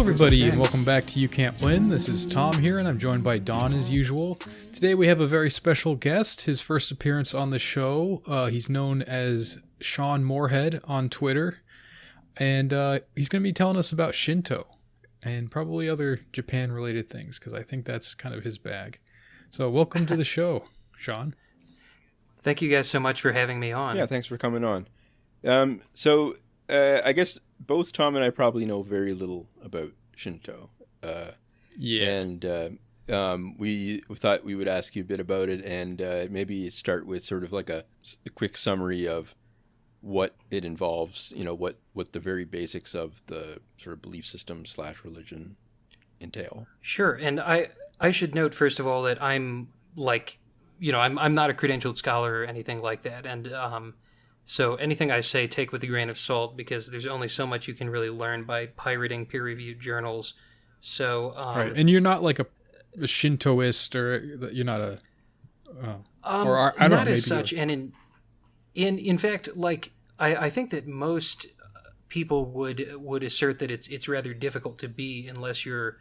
everybody, and welcome back to You Can't Win. This is Tom here, and I'm joined by Don as usual. Today we have a very special guest, his first appearance on the show. He's known as Sean Moorhead on Twitter, and he's going to be telling us about Shinto and probably other Japan-related things, because I think that's kind of his bag. So welcome to the show, Sean. Thank you guys so much for having me on. Yeah, thanks for coming on. I guess both Tom and I probably know very little about Shinto. And we thought we would ask you a bit about it and maybe start with sort of like a quick summary of what it involves, what the very basics of the sort of belief system / religion entail. Sure. And I should note, first of all, that I'm like, I'm not a credentialed scholar or anything like that. And so anything I say, take with a grain of salt, because there's only so much you can really learn by pirating peer-reviewed journals. So, right. And you're not like a Shintoist, or you're not a, or I don't not know, as such. And in fact, like I think that most people would assert that it's rather difficult to be unless you're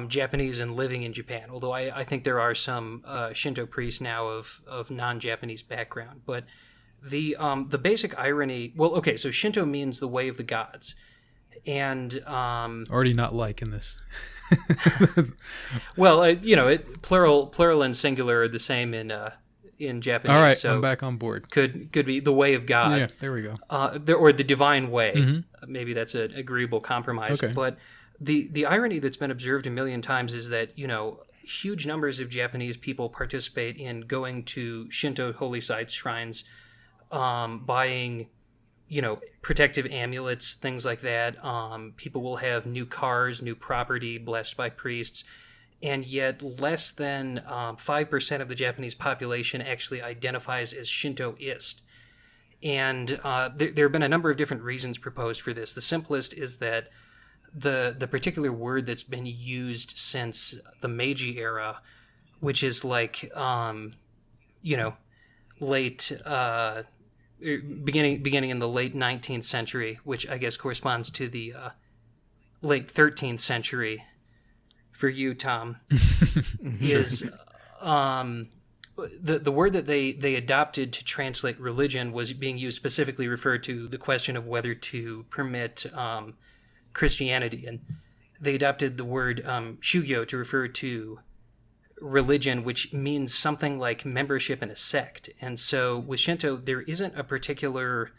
Japanese and living in Japan. Although I think there are some Shinto priests now of non-Japanese background, but the basic irony. Well, okay, so Shinto means the way of the gods, and already not liking this. Well, plural and singular are the same in Japanese. All right, so I'm back on board. Could be the way of God. Yeah, there we go. Or the divine way. Mm-hmm. Maybe that's an agreeable compromise. Okay. But the irony that's been observed a million times is that huge numbers of Japanese people participate in going to Shinto holy sites, shrines, buying protective amulets, things like that. People will have new cars, new property blessed by priests, and yet less than 5% of the Japanese population actually identifies as Shintoist. And there have been a number of different reasons proposed for this. The simplest is that the particular word that's been used since the Meiji era, which is like late beginning in the late 19th century, which I guess corresponds to the late 13th century for you, Tom, is the word that they adopted to translate religion was being used specifically referred to the question of whether to permit Christianity, and they adopted the word shugyo to refer to religion, which means something like membership in a sect. And so with Shinto, there isn't a particular,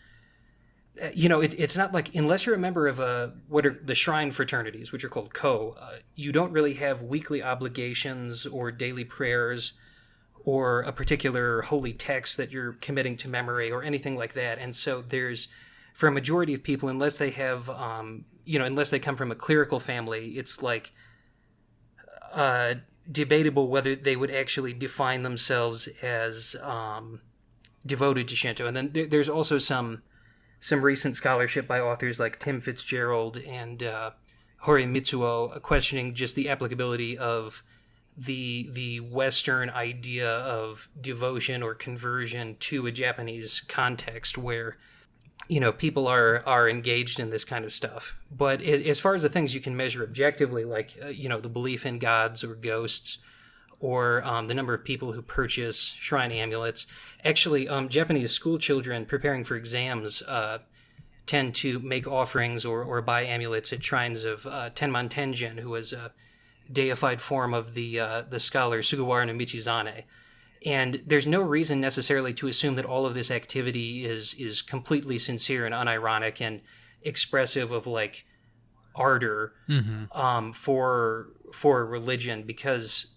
it's not like, unless you're a member of what are the shrine fraternities, which are called ko, you don't really have weekly obligations or daily prayers or a particular holy text that you're committing to memory or anything like that. And so there's, for a majority of people, unless they have, unless they come from a clerical family, it's like, debatable whether they would actually define themselves as devoted to Shinto. And then there's also some recent scholarship by authors like Tim Fitzgerald and Horii Mitsuo questioning just the applicability of the Western idea of devotion or conversion to a Japanese context where people are engaged in this kind of stuff. But as far as the things you can measure objectively, like, the belief in gods or ghosts, or the number of people who purchase shrine amulets, actually, Japanese school children preparing for exams tend to make offerings or buy amulets at shrines of Tenman Tenjin, who was a deified form of the scholar Sugawara no Michizane. And there's no reason necessarily to assume that all of this activity is completely sincere and unironic and expressive of like ardor for religion, because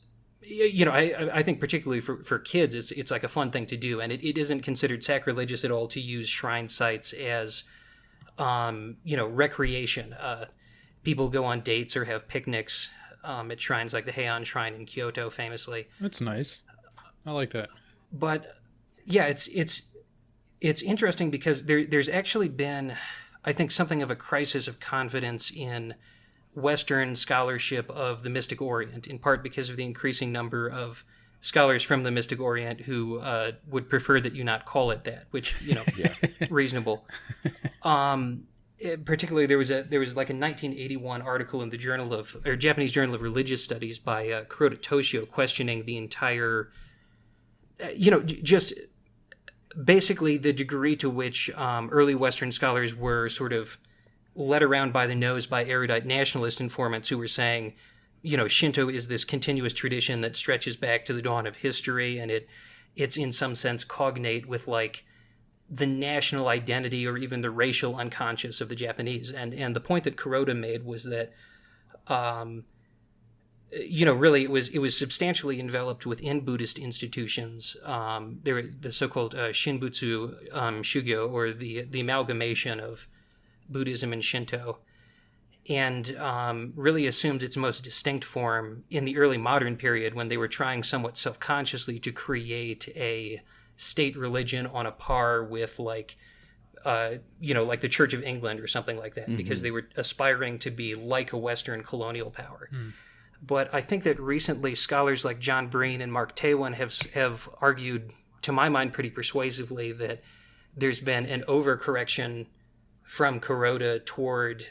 I think particularly for kids it's like a fun thing to do, and it isn't considered sacrilegious at all to use shrine sites as recreation. People go on dates or have picnics at shrines like the Heian Shrine in Kyoto, famously. That's nice. I like that. But yeah, it's interesting because there's actually been, I think, something of a crisis of confidence in Western scholarship of the mystic Orient, in part because of the increasing number of scholars from the mystic Orient who would prefer that you not call it that, which, reasonable. particularly there was like a 1981 article in the Japanese Journal of Religious Studies by Kuroda Toshio questioning the entire, just basically the degree to which early Western scholars were sort of led around by the nose by erudite nationalist informants who were saying, Shinto is this continuous tradition that stretches back to the dawn of history, and it's in some sense cognate with like the national identity or even the racial unconscious of the Japanese. And the point that Kuroda made was that, really it was substantially enveloped within Buddhist institutions. There were the so-called Shinbutsu Shugyo, or the amalgamation of Buddhism and Shinto, and really assumed its most distinct form in the early modern period when they were trying somewhat self-consciously to create a state religion on a par with like the Church of England or something like that, because they were aspiring to be like a Western colonial power. But I think that recently scholars like John Breen and Mark Taewon have argued, to my mind pretty persuasively, that there's been an overcorrection from Kuroda toward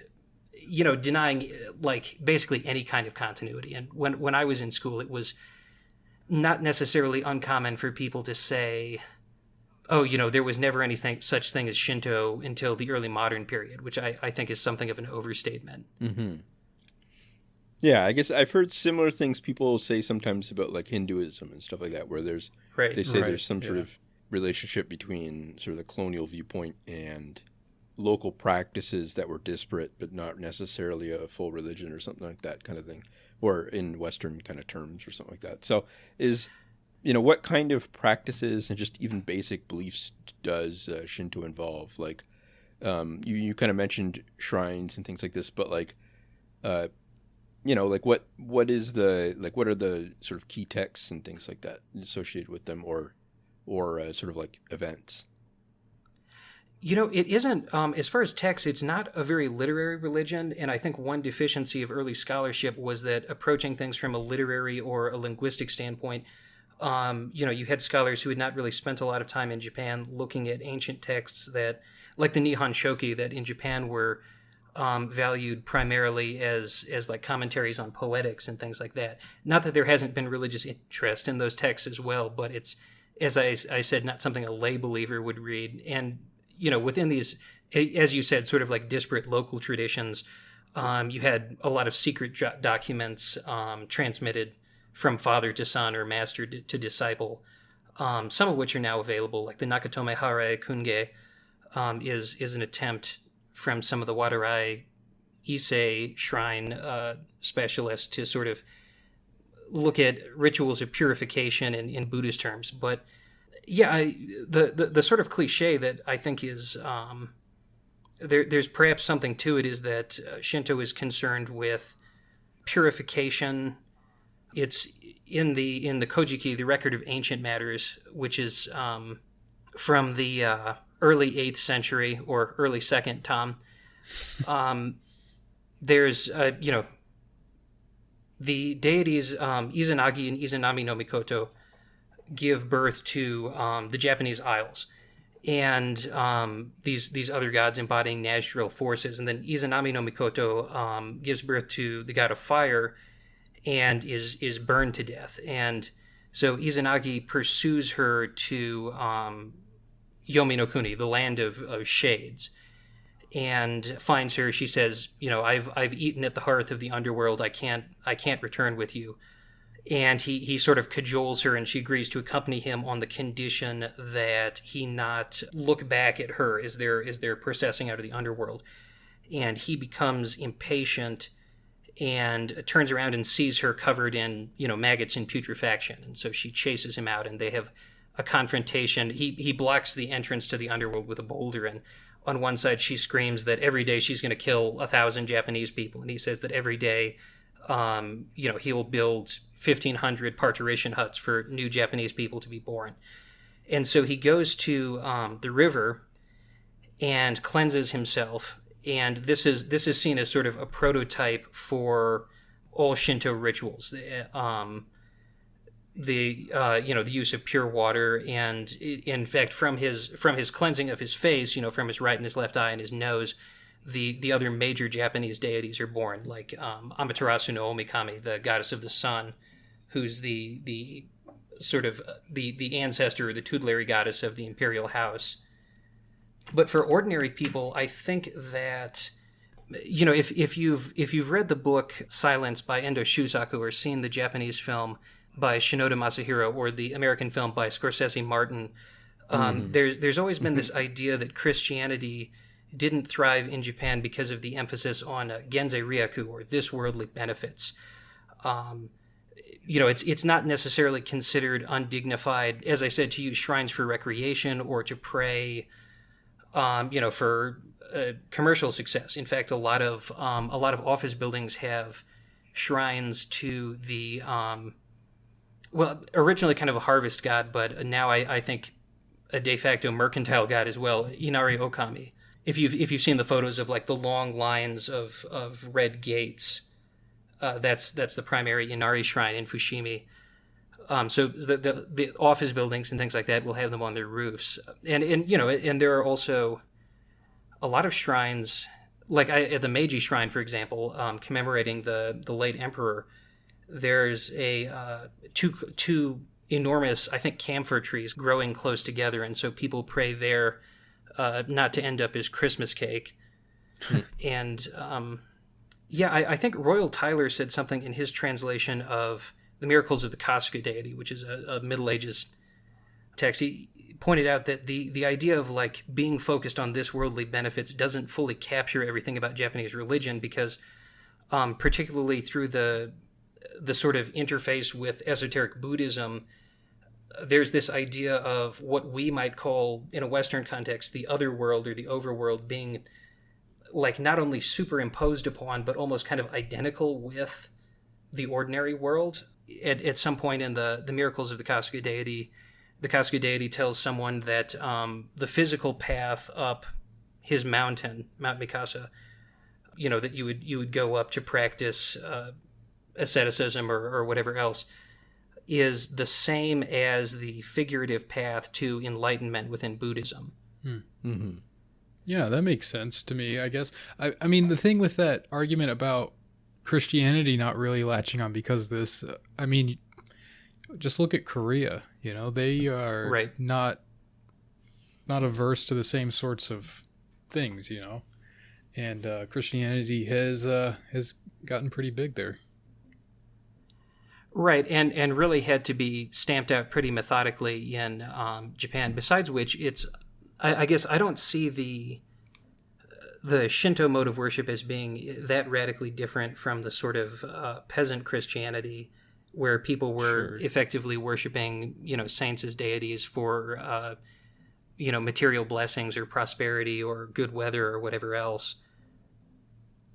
denying like basically any kind of continuity. And when I was in school, it was not necessarily uncommon for people to say, oh, there was never anything such thing as Shinto until the early modern period, which I think is something of an overstatement. Yeah, I guess I've heard similar things people say sometimes about like Hinduism and stuff like that, where there's there's some sort of relationship between sort of the colonial viewpoint and local practices that were disparate, but not necessarily a full religion or something like that kind of thing, or in Western kind of terms or something like that. So what kind of practices and just even basic beliefs does Shinto involve? Like, you kind of mentioned shrines and things like this, but like, what is what are the sort of key texts and things like that associated with them, or sort of like events? It isn't, as far as texts, it's not a very literary religion, and I think one deficiency of early scholarship was that approaching things from a literary or a linguistic standpoint, you had scholars who had not really spent a lot of time in Japan looking at ancient texts that, like the Nihon Shoki, that in Japan were valued primarily as like commentaries on poetics and things like that. Not that there hasn't been religious interest in those texts as well, but it's, as I said, not something a lay believer would read. And within these, as you said, sort of like disparate local traditions, you had a lot of secret documents transmitted from father to son or master to disciple, some of which are now available, like the Nakatome Hare Kunge is an attempt from some of the Wadarai Issei shrine specialists to sort of look at rituals of purification in Buddhist terms. But yeah, the sort of cliche that I think is there's perhaps something to it is that Shinto is concerned with purification. It's in the Kojiki, the Record of Ancient Matters, which is from the early 8th century or early 2nd, Tom. There's the deities Izanagi and Izanami no Mikoto give birth to the Japanese Isles, and these other gods embodying natural forces. And then Izanami no Mikoto gives birth to the god of fire and is burned to death. And so Izanagi pursues her to Yomi no Kuni, the land of shades, and finds her. She says, I've eaten at the hearth of the underworld. I can't return with you. And he sort of cajoles her, and she agrees to accompany him on the condition that he not look back at her as they're processing out of the underworld. And he becomes impatient and turns around and sees her covered in, maggots and putrefaction. And so she chases him out, and they have a confrontation. He blocks the entrance to the underworld with a boulder, and on one side she screams that every day she's going to kill 1,000 Japanese people, and he says that every day he'll build 1,500 parturition huts for new Japanese people to be born. And so he goes to the river and cleanses himself, and this is seen as sort of a prototype for all Shinto rituals. The use of pure water, and in fact from his cleansing of his face, from his right and his left eye and his nose, the other major Japanese deities are born, like Amaterasu no Omikami, the goddess of the sun, who's the sort of the ancestor or the tutelary goddess of the imperial house. But for ordinary people, I think that, if you've read the book Silence by Endo Shusaku or seen the Japanese film by Shinoda Masahiro or the American film by Scorsese Martin, there's always been this idea that Christianity didn't thrive in Japan because of the emphasis on genzei ryaku, or this worldly benefits. It's not necessarily considered undignified, as I said, to use shrines for recreation or to pray, for commercial success. In fact, a lot of office buildings have shrines to the originally kind of a harvest god, but now I think a de facto mercantile god as well, Inari Okami. If you've seen the photos of like the long lines of red gates, that's the primary Inari shrine in Fushimi. So the office buildings and things like that will have them on their roofs, and there are also a lot of shrines, like at the Meiji Shrine, for example, commemorating the late emperor. There's a two enormous, I think, camphor trees growing close together, and so people pray there not to end up as Christmas cake. And I think Royal Tyler said something in his translation of The Miracles of the Kasuga Deity, which is a Middle Ages text. He pointed out that the idea of like being focused on this worldly benefits doesn't fully capture everything about Japanese religion, because particularly through the sort of interface with esoteric Buddhism, there's this idea of what we might call, in a Western context, the other world or the overworld being like not only superimposed upon, but almost kind of identical with the ordinary world. At some point in the Miracles of the Kasuga Deity tells someone that the physical path up his mountain, Mount Mikasa, that you would go up to practice asceticism or whatever else, is the same as the figurative path to enlightenment within Buddhism. Mm-hmm. Yeah, that makes sense to me, I guess. I mean, the thing with that argument about Christianity not really latching on because of this, just look at Korea. They are right. not averse to the same sorts of things, and Christianity has gotten pretty big there. Right, and really had to be stamped out pretty methodically in Japan. Besides which, I guess I don't see the Shinto mode of worship as being that radically different from the sort of peasant Christianity, where people were effectively worshiping, saints as deities for, material blessings or prosperity or good weather or whatever else.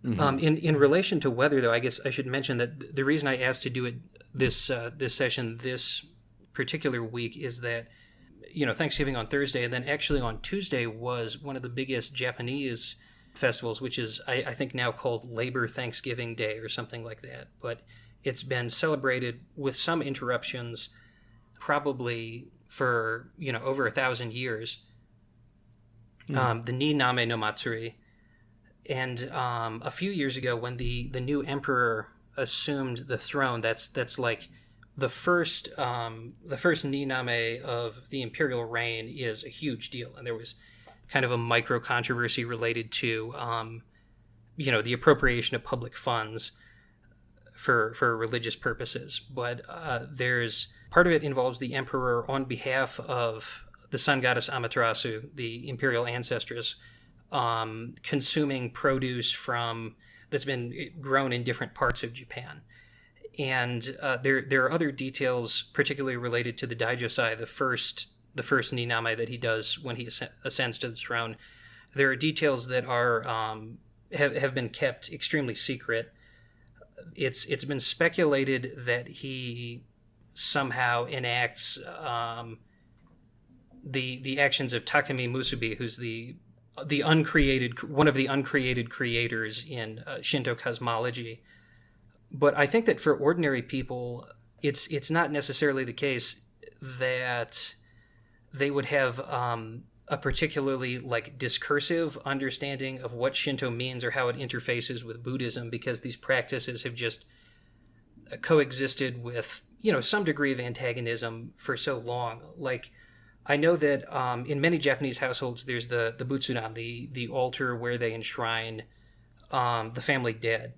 Mm-hmm. In relation to weather, though, I guess I should mention that the reason I asked to do it this session this particular week is that Thanksgiving on Thursday, and then actually on Tuesday was one of the biggest Japanese festivals, which is I think now called Labor Thanksgiving Day or something like that. But it's been celebrated with some interruptions, probably for over 1,000 years. The Ni Name no Matsuri. And a few years ago, when the new emperor assumed the throne, that's like the first Ni Name of the imperial reign is a huge deal, and there was kind of a micro controversy related to the appropriation of public funds for religious purposes. But there's part of it involves the emperor on behalf of the sun goddess Amaterasu, the imperial ancestress, consuming produce that's been grown in different parts of Japan. And there are other details, particularly related to the Daijosai, the first Ni Name that he does when he ascends to the throne. There are details that are have been kept extremely secret. It's been speculated that he somehow enacts the actions of Takemi Musubi, who's one of the uncreated creators in Shinto cosmology. But I think that for ordinary people, it's not necessarily the case that they would have a particularly like discursive understanding of what Shinto means or how it interfaces with Buddhism, because these practices have just coexisted with, some degree of antagonism for so long. Like, I know that in many Japanese households, there's the butsudan, the altar where they enshrine the family dead.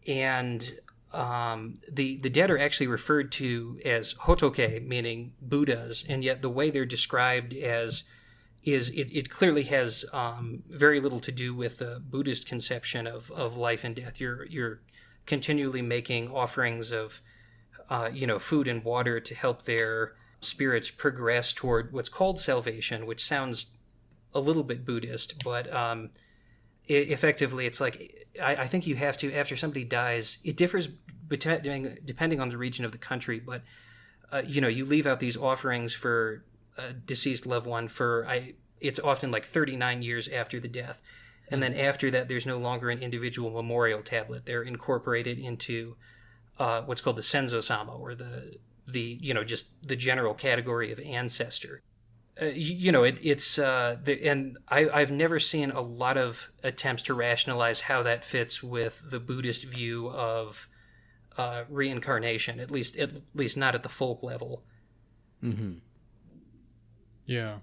And the dead are actually referred to as hotoke, meaning Buddhas, and yet the way they're described as it clearly has very little to do with the Buddhist conception of life and death. You're continually making offerings of food and water to help their spirits progress toward what's called salvation, which sounds a little bit Buddhist, but effectively it's like I think you have to, after somebody dies, it differs depending on the region of the country, but you leave out these offerings for a deceased loved one it's often like 39 years after the death. And then after that, there's no longer an individual memorial tablet. They're incorporated into what's called the senzo-sama, or just the general category of ancestor. And I've never seen a lot of attempts to rationalize how that fits with the Buddhist view of reincarnation, at least not at the folk level. Mm-hmm. Yeah.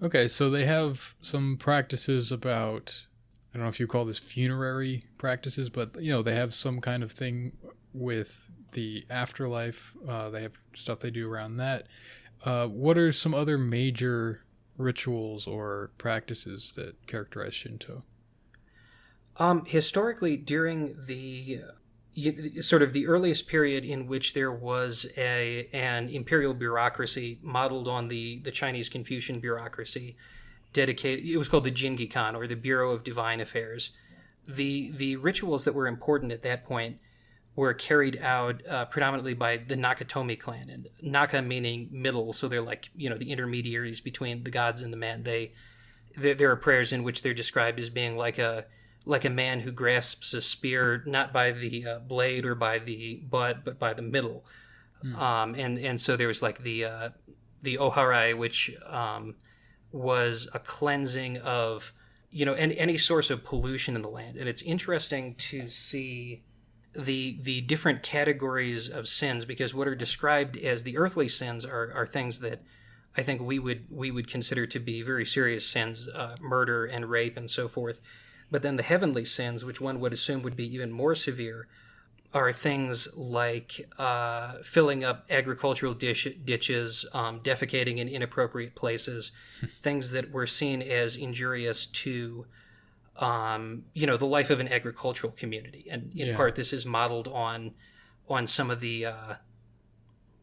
Okay, so they have some practices about, I don't know if you call this funerary practices, but they have some kind of thing with the afterlife. They have stuff they do around that. What are some other major rituals or practices that characterize Shinto? Historically, during the sort of the earliest period in which there was an imperial bureaucracy modeled on the Chinese Confucian bureaucracy, it was called the Jingikan, or the Bureau of Divine Affairs. The rituals that were important at that point were carried out predominantly by the Nakatomi clan, and Naka meaning middle, so they're like the intermediaries between the gods and the man. There are prayers in which they're described as being like a man who grasps a spear not by the blade or by the butt, but by the middle. And so there was like the oharai, which was a cleansing of any source of pollution in the land. And it's interesting to see the different categories of sins, because what are described as the earthly sins are things that I think we would consider to be very serious sins, murder and rape and so forth. But then the heavenly sins, which one would assume would be even more severe, are things like filling up agricultural ditches, defecating in inappropriate places, things that were seen as injurious to the life of an agricultural community. And in part, this is modeled on some of the,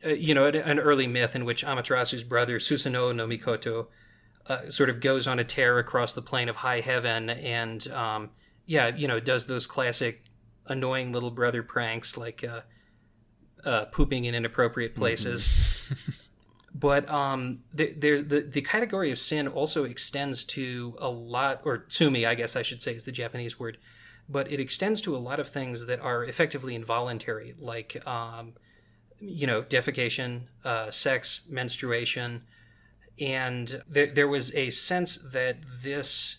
an early myth in which Amaterasu's brother, Susanoo no Mikoto, sort of goes on a tear across the plane of high heaven and, does those classic annoying little brother pranks like pooping in inappropriate places. Mm-hmm. But there's the category of sin also extends to a lot, or tsumi, I guess I should say is the Japanese word, but it extends to a lot of things that are effectively involuntary, like, defecation, sex, menstruation. And there was a sense that these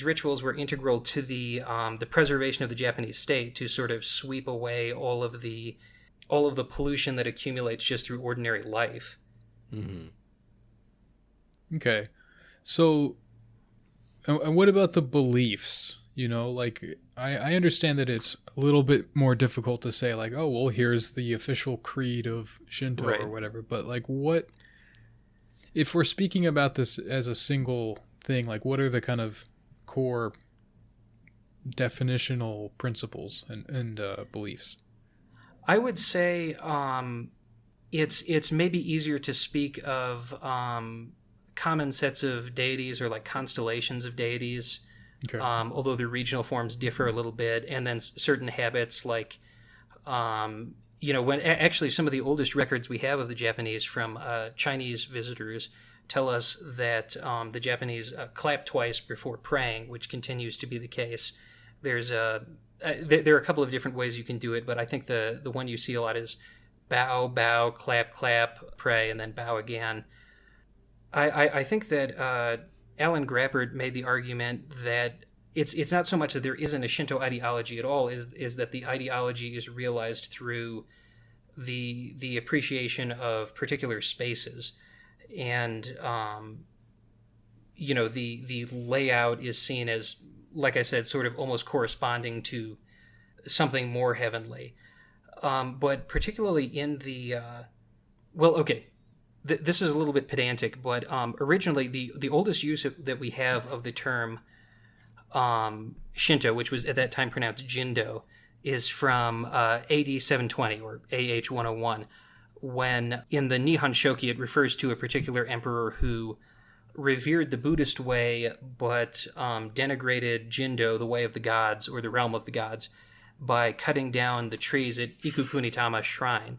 rituals were integral to the preservation of the Japanese state, to sort of sweep away all of the pollution that accumulates just through ordinary life. Mm-hmm. Okay, so and what about the beliefs? I understand that it's a little bit more difficult to say like, oh well, here's the official creed of Shinto, right, or whatever. But like, what if we're speaking about this as a single thing? Like, what are the kind of core definitional principles and beliefs? I would say it's maybe easier to speak of common sets of deities, or like constellations of deities, okay, although the regional forms differ a little bit, and then certain habits like when actually some of the oldest records we have of the Japanese from Chinese visitors tell us that the Japanese clap twice before praying, which continues to be the case. There are a couple of different ways you can do it, but I think the one you see a lot is bow, bow, clap, clap, pray, and then bow again. I think that Alan Grappert made the argument that it's not so much that there isn't a Shinto ideology at all, is that the ideology is realized through the appreciation of particular spaces, and the layout is seen as, like I said, sort of almost corresponding to something more heavenly. But particularly in the this is a little bit pedantic, but originally the oldest use that we have of the term Shinto, which was at that time pronounced Jindo, is from AD 720 or AH 101, when in the Nihon Shoki it refers to a particular emperor who revered the Buddhist way but denigrated Jindo, the way of the gods or the realm of the gods, by cutting down the trees at Ikukunitama Shrine.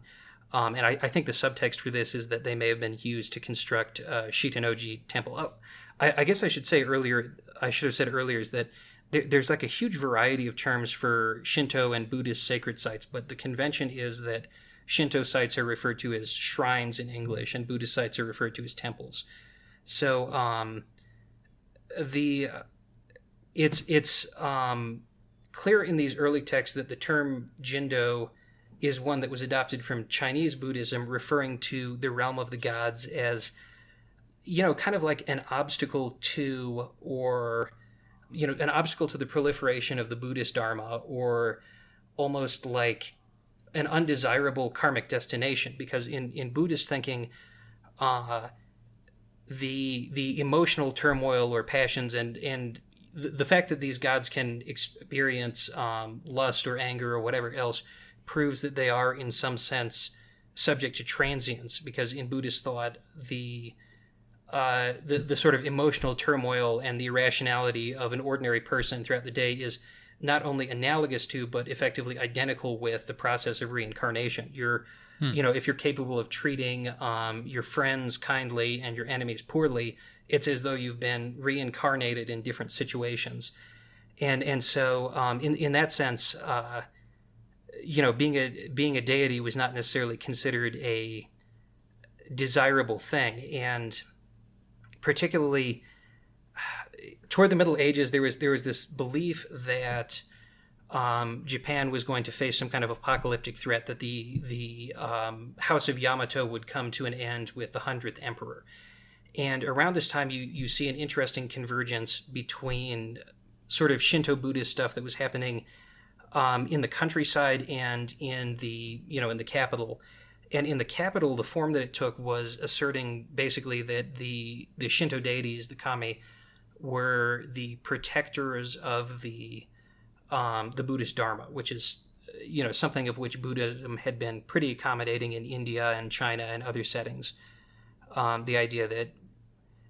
And I think the subtext for this is that they may have been used to construct Shitanoji Temple. Oh, I guess I should say earlier, I should have said earlier, is that there's like a huge variety of terms for Shinto and Buddhist sacred sites, but the convention is that Shinto sites are referred to as shrines in English, and Buddhist sites are referred to as temples. So it's clear in these early texts that the term Jindo is one that was adopted from Chinese Buddhism, referring to the realm of the gods as, kind of like an obstacle to, or, an obstacle to the proliferation of the Buddhist Dharma, or almost like an undesirable karmic destination. Because in Buddhist thinking, the emotional turmoil or passions and the fact that these gods can experience lust or anger or whatever else proves that they are in some sense subject to transience, because in Buddhist thought the sort of emotional turmoil and the irrationality of an ordinary person throughout the day is not only analogous to but effectively identical with the process of reincarnation. If you're capable of treating your friends kindly and your enemies poorly, it's as though you've been reincarnated in different situations. And so in that sense, being a deity was not necessarily considered a desirable thing. And particularly toward the Middle Ages, there was this belief that Japan was going to face some kind of apocalyptic threat, that the House of Yamato would come to an end with the 100th emperor. And around this time, you see an interesting convergence between sort of Shinto Buddhist stuff that was happening in the countryside and in the capital. And in the capital, the form that it took was asserting basically that the Shinto deities, the kami, were the protectors of the Buddhist Dharma, which is something of which Buddhism had been pretty accommodating in India and China and other settings. The idea that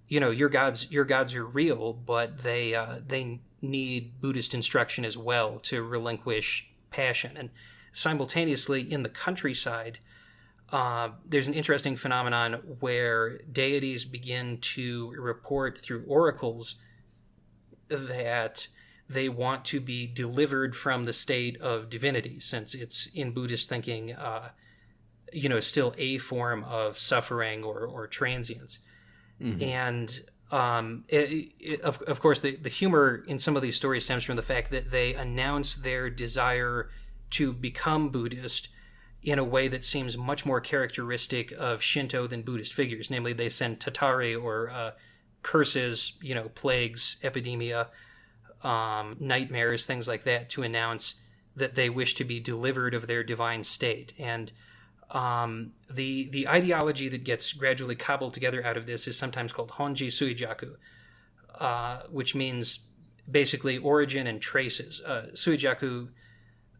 your gods are real, but they need Buddhist instruction as well to relinquish passion. And simultaneously, in the countryside, there's an interesting phenomenon where deities begin to report through oracles that they want to be delivered from the state of divinity, since it's in Buddhist thinking, still a form of suffering or transience. Mm-hmm. And of course, the humor in some of these stories stems from the fact that they announce their desire to become Buddhist in a way that seems much more characteristic of Shinto than Buddhist figures. Namely, they send tatari or curses, plagues, epidemia, nightmares, things like that, to announce that they wish to be delivered of their divine state. And the ideology that gets gradually cobbled together out of this is sometimes called Honji Suijaku, which means basically origin and traces. Suijaku,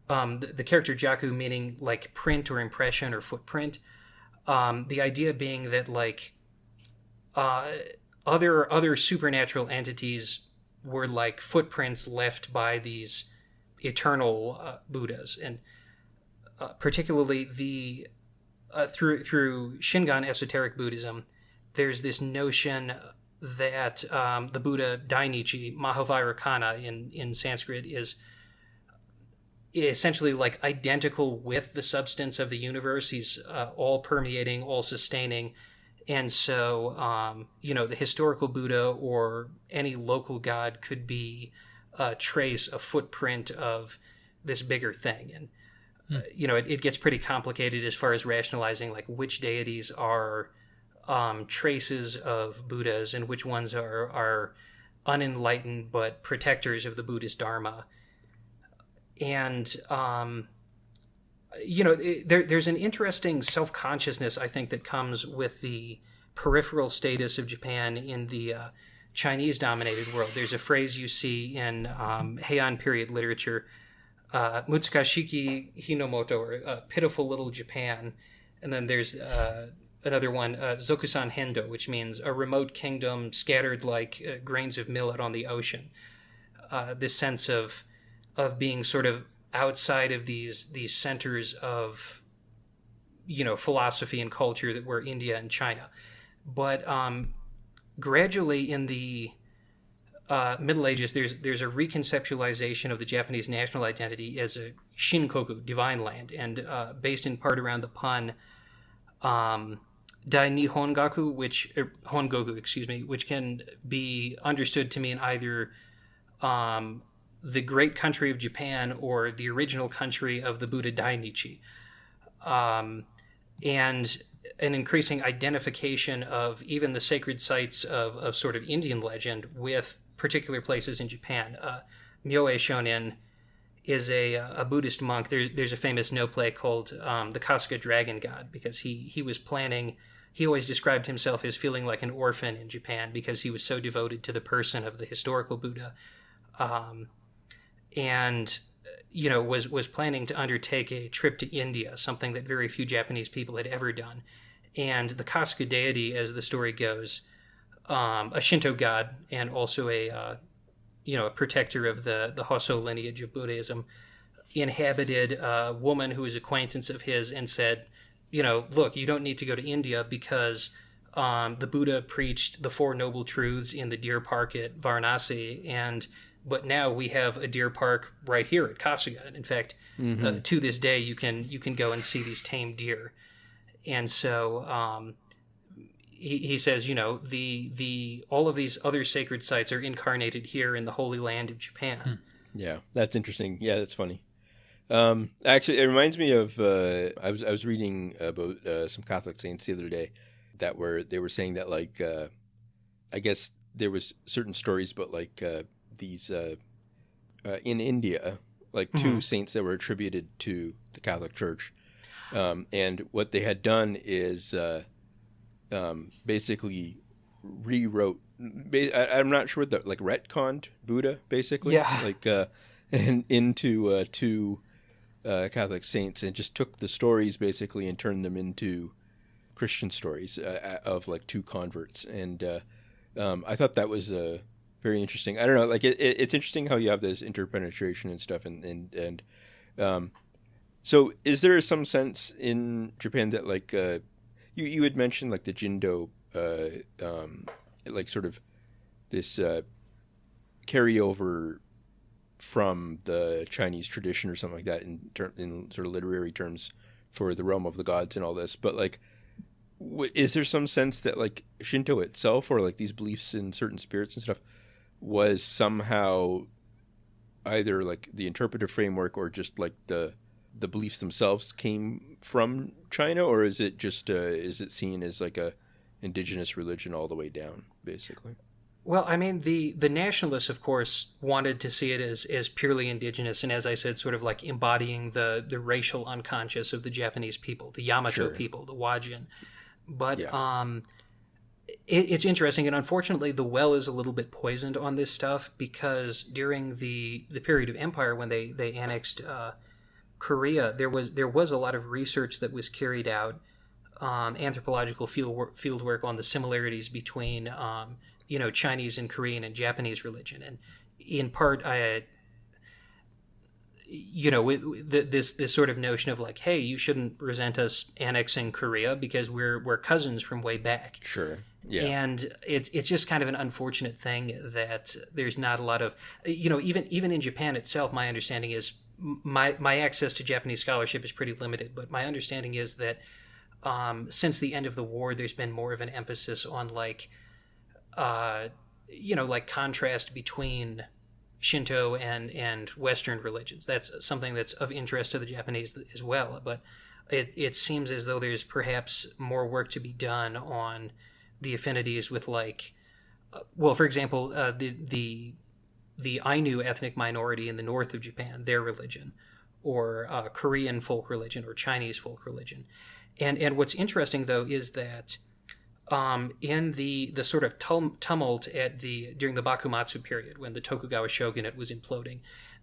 the character Jaku meaning like print or impression or footprint. The idea being that like other supernatural entities were like footprints left by these eternal Buddhas, and particularly the through Shingon esoteric Buddhism, there's this notion that the Buddha Dainichi, Mahavairakana in Sanskrit, is essentially like identical with the substance of the universe. He's all permeating, all sustaining, And so, the historical Buddha or any local god could be a trace, a footprint of this bigger thing. And, it gets pretty complicated as far as rationalizing, like, which deities are traces of Buddhas and which ones are unenlightened but protectors of the Buddhist Dharma. And, there's an interesting self-consciousness, I think, that comes with the peripheral status of Japan in the Chinese-dominated world. There's a phrase you see in Heian period literature, Mutsukashiki Hinomoto, or pitiful little Japan. And then there's another one, Zokusan Hendo, which means a remote kingdom scattered like grains of millet on the ocean. This sense of being sort of outside of these centers of philosophy and culture that were India and China. But gradually in the Middle Ages, there's a reconceptualization of the Japanese national identity as a Shinkoku, divine land, and based in part around the pun Dai Nihongaku, Hongoku, which can be understood to mean either the great country of Japan or the original country of the Buddha Dainichi. And an increasing identification of even the sacred sites of sort of Indian legend with particular places in Japan. Myoe Shonin is a Buddhist monk. There's a famous no play called the Kasuga Dragon God, because he was planning. He always described himself as feeling like an orphan in Japan because he was so devoted to the person of the historical Buddha. And was planning to undertake a trip to India, something that very few Japanese people had ever done. And the Kasuga deity, as the story goes, a Shinto god and also a protector of the Hosso lineage of Buddhism, inhabited a woman who was an acquaintance of his and said, look, you don't need to go to India because the Buddha preached the Four Noble Truths in the deer park at Varanasi, but now we have a deer park right here at Kasuga. In fact, to this day, you can go and see these tame deer. And so he says, all of these other sacred sites are incarnated here in the Holy Land of Japan. Yeah, that's interesting. Yeah, that's funny. Actually, it reminds me of I was reading about some Catholic saints the other day that they were saying that, like, I guess there was certain stories about like these in India, like two saints that were attributed to the Catholic Church, and what they had done is basically rewrote. I'm not sure what retconned Buddha, basically, and into two Catholic saints, and just took the stories basically and turned them into Christian stories of like two converts, and I thought that was very interesting. I don't know, like it's interesting how you have this interpenetration and stuff, and so is there some sense in Japan that like you had mentioned like the Jindo, like sort of this carryover from the Chinese tradition or something like that in sort of literary terms for the realm of the gods and all this, but like is there some sense that like Shinto itself or like these beliefs in certain spirits and stuff was somehow either like the interpretive framework or just like the beliefs themselves came from China, or is it just is it seen as like a indigenous religion all the way down basically? Well, I mean, the nationalists, of course, wanted to see it as purely indigenous, and as I said, sort of like embodying the racial unconscious of the Japanese people, the Yamato people, the Wajin. But it's interesting, and unfortunately, the well is a little bit poisoned on this stuff because during the period of empire when they annexed Korea, there was a lot of research that was carried out, anthropological field work on the similarities between Chinese and Korean and Japanese religion, and in part, this sort of notion of like, hey, you shouldn't resent us annexing Korea because we're cousins from way back. Sure. Yeah. And it's just kind of an unfortunate thing that there's not a lot of, even in Japan itself, my understanding is my access to Japanese scholarship is pretty limited, but my understanding is that since the end of the war, there's been more of an emphasis on like like contrast between Shinto and Western religions. That's something that's of interest to the Japanese as well. But it seems as though there's perhaps more work to be done on the affinities with like, for example, the Ainu ethnic minority in the north of Japan, their religion, or Korean folk religion or Chinese folk religion. And what's interesting though is that in the sort of tumult during the Bakumatsu period, when the Tokugawa shogunate was imploding,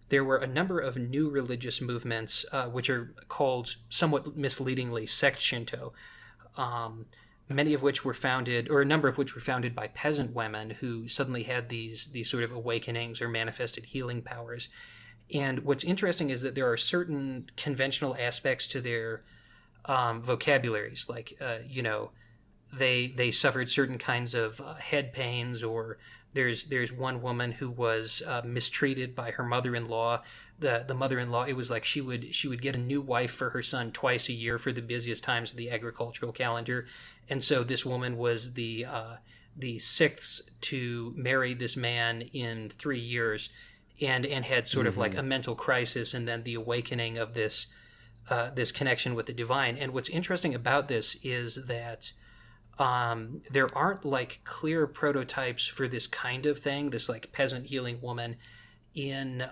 there were a number of new religious movements, which are called somewhat misleadingly sect Shinto, many of which were founded, or a number of which were founded by peasant women who suddenly had these sort of awakenings or manifested healing powers. And what's interesting is that there are certain conventional aspects to their vocabularies, like they suffered certain kinds of head pains, or there's one woman who was mistreated by her mother-in-law. The mother-in-law, it was like she would get a new wife for her son twice a year for the busiest times of the agricultural calendar, and so this woman was the sixth to marry this man in 3 years, and had sort of like a mental crisis, and then the awakening of this connection with the divine. And what's interesting about this is that there aren't like clear prototypes for this kind of thing, this like peasant healing woman in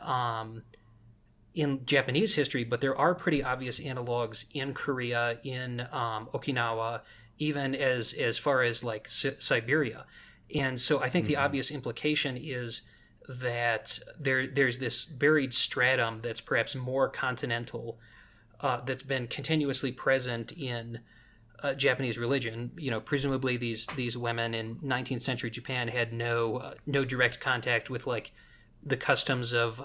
Japanese history, but there are pretty obvious analogs in Korea, in Okinawa, even as far as like Siberia. And so I think the obvious implication is that there's this buried stratum that's perhaps more continental, that's been continuously present in Japanese religion. Presumably these women in 19th century Japan had no direct contact with like the customs of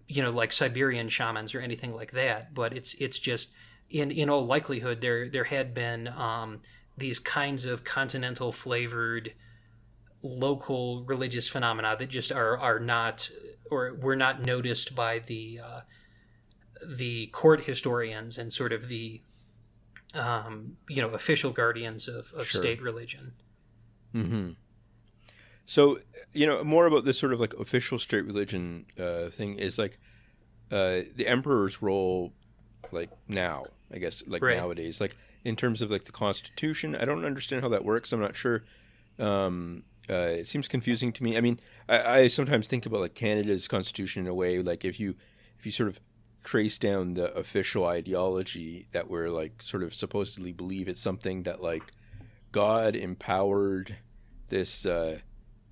like Siberian shamans or anything like that. But it's just in all likelihood there had been these kinds of continental flavored local religious phenomena that just are not, or were not noticed by the court historians and sort of the official guardians of Sure. state religion. Mm-hmm. So, more about this sort of like official state religion thing is like the emperor's role, like now, I guess, like Right. nowadays, like in terms of like the Constitution. I don't understand how that works. I'm not sure. It seems confusing to me. I mean, I sometimes think about like Canada's Constitution in a way, like if you sort of trace down the official ideology that we're like sort of supposedly believe it's something that like God empowered this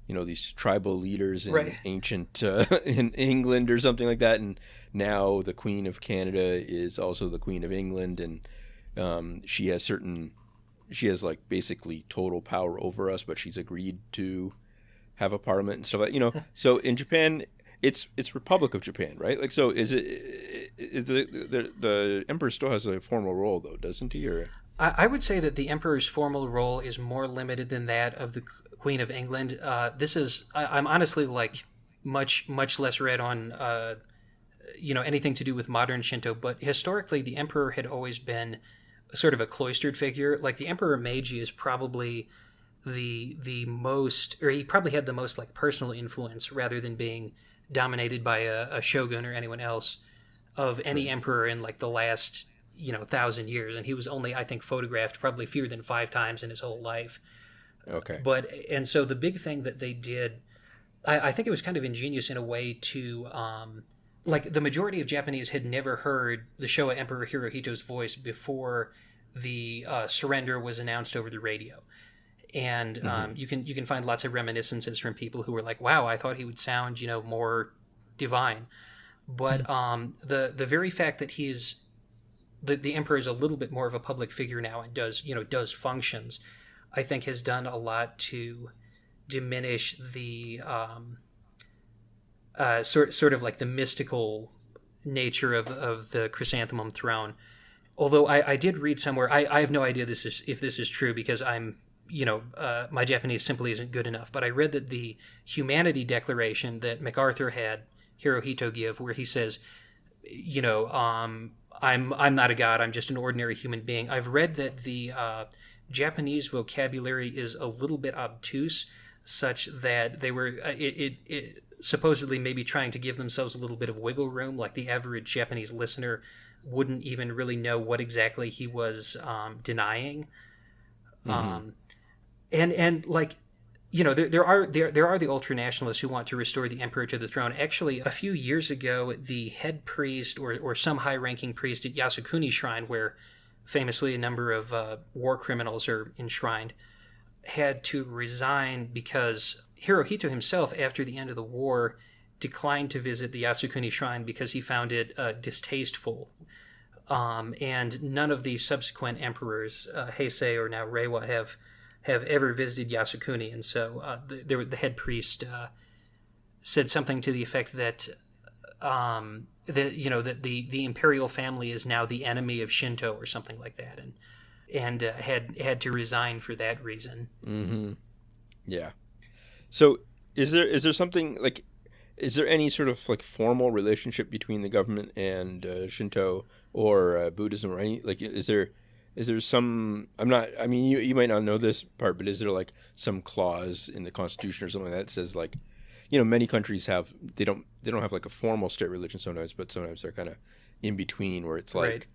these tribal leaders in Right. ancient in England or something like that, and now the Queen of Canada is also the Queen of England, and she has like basically total power over us, but she's agreed to have a parliament and stuff like. So in Japan it's Republic of Japan, right? Like, so is the emperor still has a formal role though, doesn't he? Or I would say that the emperor's formal role is more limited than that of the Queen of England. I'm honestly like much less read on anything to do with modern Shinto, but historically the emperor had always been sort of a cloistered figure. Like the Emperor Meiji is probably the most, or he probably had the most like personal influence rather than being dominated by a shogun or anyone else of any emperor in like the last 1,000 years. And he was only, I think, photographed probably fewer than 5 times in his whole life. okay, And so the big thing that they did, I think it was kind of ingenious in a way to like the majority of Japanese had never heard the Showa Emperor Hirohito's voice before the surrender was announced over the radio. And you can find lots of reminiscences from people who were like, wow, I thought he would sound more divine. But the very fact that he's the emperor is a little bit more of a public figure now and does functions, I think has done a lot to diminish the sort of like the mystical nature of the chrysanthemum throne. Although I did read somewhere, I have no idea if this is true, because I'm my Japanese simply isn't good enough. But I read that the Humanity Declaration that MacArthur had Hirohito give, where he says, I'm not a god. I'm just an ordinary human being. I've read that the Japanese vocabulary is a little bit obtuse, such that they were it supposedly maybe trying to give themselves a little bit of wiggle room, like the average Japanese listener wouldn't even really know what exactly he was denying. And like, you know, there are the ultranationalists who want to restore the emperor to the throne. Actually, a few years ago, the head priest or some high-ranking priest at Yasukuni Shrine, where famously a number of war criminals are enshrined, had to resign because Hirohito himself, after the end of the war, declined to visit the Yasukuni Shrine because he found it distasteful. And none of the subsequent emperors, Heisei or now Reiwa, have ever visited Yasukuni, and so the head priest said something to the effect that that the imperial family is now the enemy of Shinto or something like that, and had to resign for that reason. Mm-hmm. Yeah. So is there something like, is there any sort of like formal relationship between the government and Shinto or Buddhism, or any, like, is there some, I mean, you might not know this part, but is there like some clause in the Constitution or something like that says, like, you know, many countries have, they don't have like a formal state religion sometimes, but sometimes they're kind of in between, where it's like,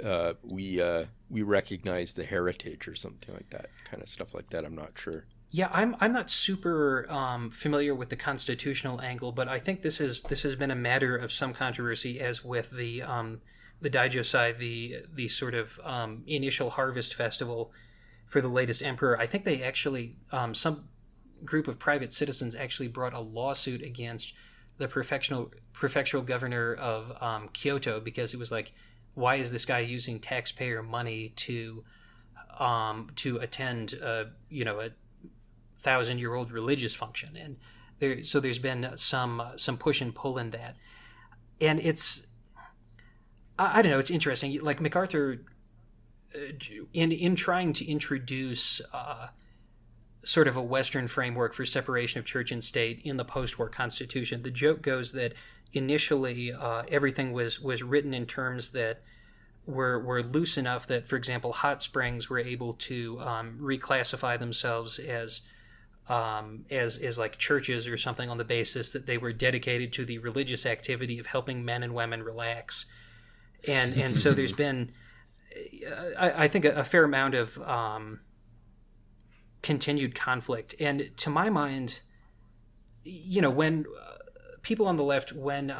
right, we recognize the heritage or something like that, kind of stuff like that. I'm not sure. Yeah, I'm not super familiar with the constitutional angle, but I think this has been a matter of some controversy, as with the Daijosai, the sort of initial harvest festival for the latest emperor. I think they actually, some group of private citizens actually brought a lawsuit against the prefectural governor of Kyoto, because it was like, why is this guy using taxpayer money to attend a 1,000-year-old religious function? And there's been some push and pull in that, and it's, I don't know, it's interesting. Like MacArthur, in trying to introduce sort of a Western framework for separation of church and state in the post-war Constitution, the joke goes that initially everything was written in terms that were loose enough that, for example, hot springs were able to reclassify themselves as like churches or something, on the basis that they were dedicated to the religious activity of helping men and women relax. And so there's been, I think, a fair amount of continued conflict. And to my mind, when people on the left, when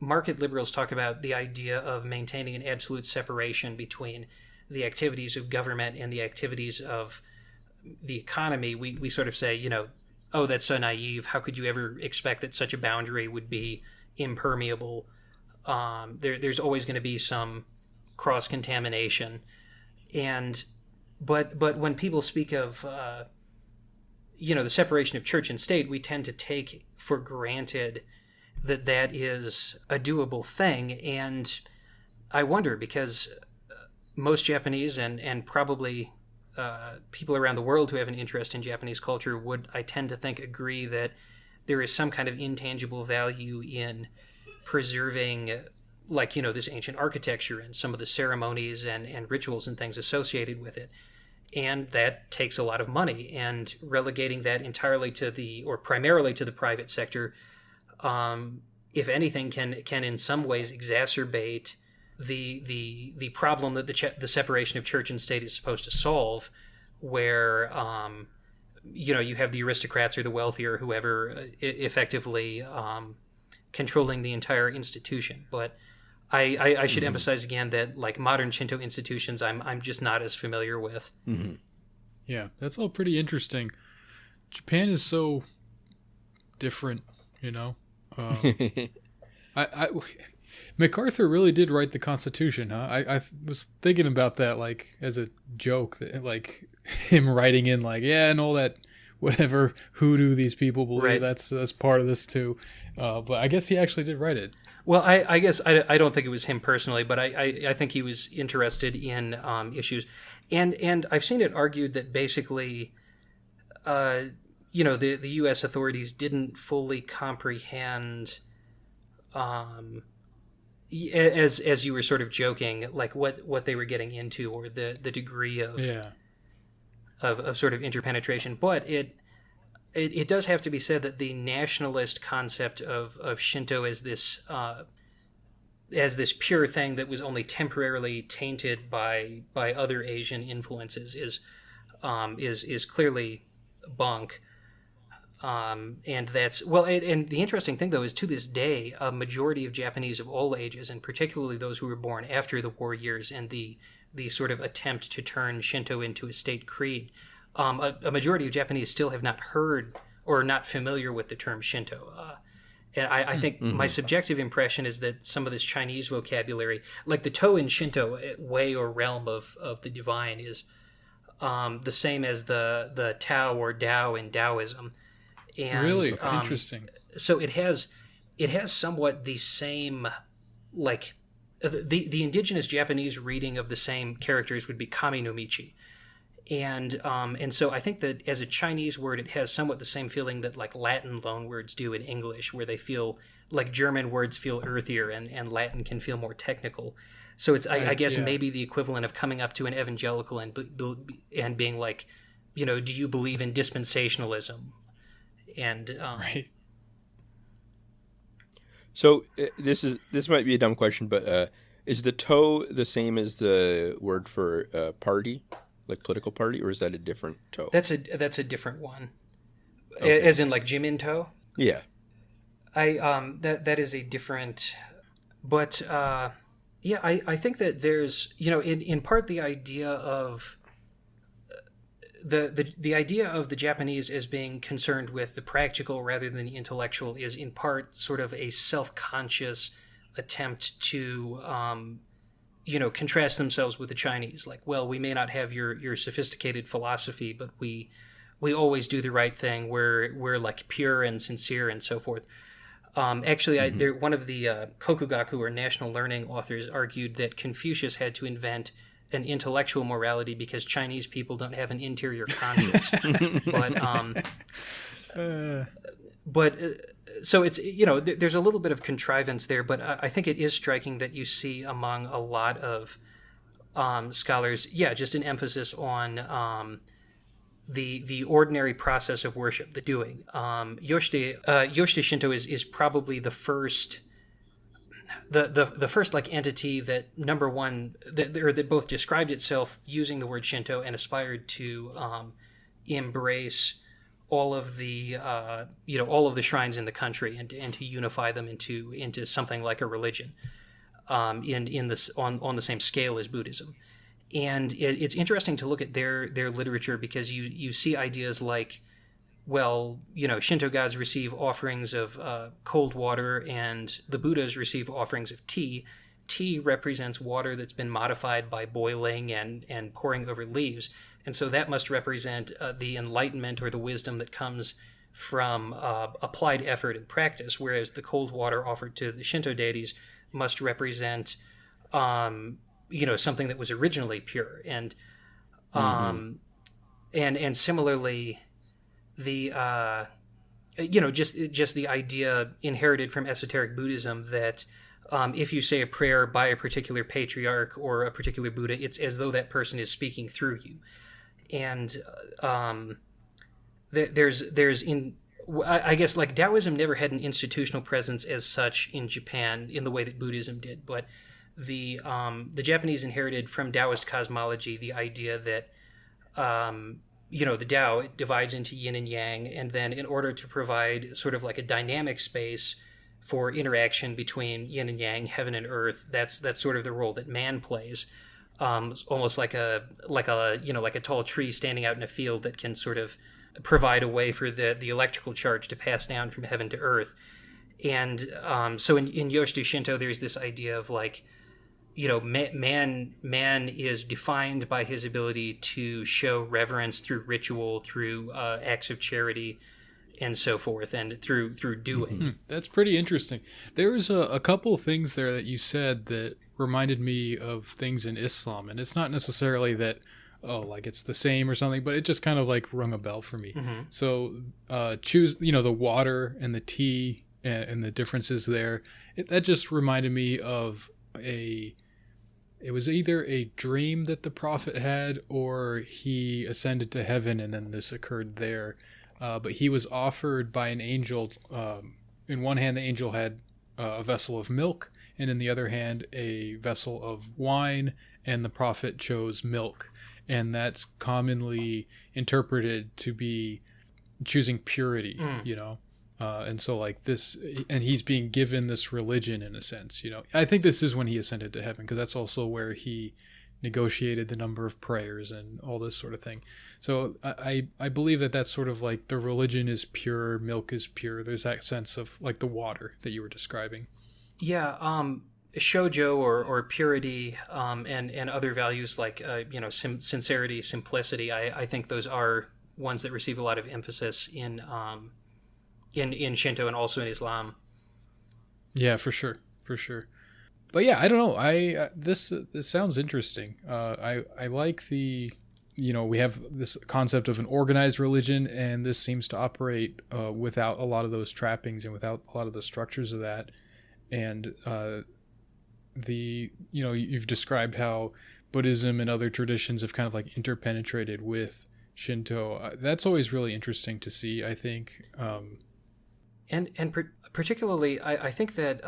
market liberals talk about the idea of maintaining an absolute separation between the activities of government and the activities of the economy, we sort of say, oh, that's so naive. How could you ever expect that such a boundary would be impermeable? There's always going to be some cross-contamination. But when people speak of, the separation of church and state, we tend to take for granted that is a doable thing. And I wonder, because most Japanese and probably people around the world who have an interest in Japanese culture would, I tend to think, agree that there is some kind of intangible value in preserving, like, this ancient architecture and some of the ceremonies and rituals and things associated with it. And that takes a lot of money, and relegating that entirely or primarily to the private sector, if anything, can in some ways exacerbate the problem that the separation of church and state is supposed to solve, where you have the aristocrats or the wealthy or whoever effectively controlling the entire institution. But I should emphasize again that, like, modern Shinto institutions, I'm just not as familiar with. Mm-hmm. Yeah, that's all pretty interesting. Japan is so different, MacArthur really did write the Constitution, huh? I was thinking about that, like, as a joke, that, like, him writing in, like, yeah, and all that, whatever hoodoo these people believe, right, that's part of this too. But I guess he actually did write it. Well, I guess I don't think it was him personally, but I think he was interested in issues, and I've seen it argued that basically, the U.S. authorities didn't fully comprehend as you were sort of joking, like what they were getting into, or the degree of sort of interpenetration. But it does have to be said that the nationalist concept of Shinto as this pure thing that was only temporarily tainted by other Asian influences is clearly bunk. And that's and the interesting thing though is, to this day, a majority of Japanese of all ages, and particularly those who were born after the war years and the sort of attempt to turn Shinto into a state creed, a majority of Japanese still have not heard or are not familiar with the term Shinto. And I think my subjective impression is that some of this Chinese vocabulary, like the To in Shinto, way or realm of the divine, is the same as the Tao or Dao in Taoism. And, really interesting. So it has somewhat the same, like the indigenous Japanese reading of the same characters would be Kami no Michi, and so I think that as a Chinese word, it has somewhat the same feeling that like Latin loanwords do in English, where they feel like German words feel earthier and Latin can feel more technical. So it's I guess maybe the equivalent of coming up to an evangelical and being like, do you believe in dispensationalism? And right. So this might be a dumb question, but is the To the same as the word for party, like political party, or is that a different To? That's a different one, okay. As in like Jiminto. Yeah, that is a different, but I think that there's in part the idea of the idea of the Japanese as being concerned with the practical rather than the intellectual is in part sort of a self-conscious attempt to contrast themselves with the Chinese. Like, well, we may not have your sophisticated philosophy, but we always do the right thing. We're like pure and sincere and so forth. Actually, one of the Kokugaku or national learning authors argued that Confucius had to invent an intellectual morality because Chinese people don't have an interior conscience. But so it's there's a little bit of contrivance there, but I think it is striking that you see among a lot of scholars, just an emphasis on the ordinary process of worship, the doing. Yoshite Shinto is probably the first. The first like entity that number one that both described itself using the word Shinto and aspired to embrace all of the shrines in the country and to unify them into something like a religion on the same scale as Buddhism. And it's interesting to look at their literature because you see ideas like, well, Shinto gods receive offerings of cold water and the Buddhas receive offerings of tea. Tea represents water that's been modified by boiling and pouring over leaves. And so that must represent the enlightenment or the wisdom that comes from applied effort and practice, whereas the cold water offered to the Shinto deities must represent, something that was originally pure. And and similarly, the just the idea inherited from esoteric Buddhism that if you say a prayer by a particular patriarch or a particular Buddha, it's as though that person is speaking through you. And I guess like Taoism never had an institutional presence as such in Japan in the way that Buddhism did, but the Japanese inherited from Taoist cosmology the idea that the Tao, it divides into yin and yang, and then in order to provide sort of like a dynamic space for interaction between yin and yang, heaven and earth, that's sort of the role that man plays. It's almost like a tall tree standing out in a field that can sort of provide a way for the electrical charge to pass down from heaven to earth. And so in Yoshite Shinto, there's this idea of like, man is defined by his ability to show reverence through ritual, through acts of charity, and so forth, and through doing. That's pretty interesting. There was a couple of things there that you said that reminded me of things in Islam, and it's not necessarily that like it's the same or something, but it just kind of like rung a bell for me. So choose the water and the tea and the differences there. That just reminded me of it was either a dream that the prophet had, or he ascended to heaven and then this occurred there. But he was offered by an angel. In one hand, the angel had a vessel of milk, and in the other hand, a vessel of wine, and the prophet chose milk. And that's commonly interpreted to be choosing purity, and so like this, and he's being given this religion in a sense, I think this is when he ascended to heaven, because that's also where he negotiated the number of prayers and all this sort of thing. So I believe that that's sort of like the religion is pure, milk is pure. There's that sense of like the water that you were describing. Yeah, shoujo or purity, and other values like sincerity, simplicity. I think those are ones that receive a lot of emphasis in Shinto and also in Islam. Yeah, for sure. But yeah, I don't know. This sounds interesting. I like the, we have this concept of an organized religion, and this seems to operate without a lot of those trappings and without a lot of the structures of that. And you've described how Buddhism and other traditions have kind of like interpenetrated with Shinto. That's always really interesting to see, I think. Particularly, I think that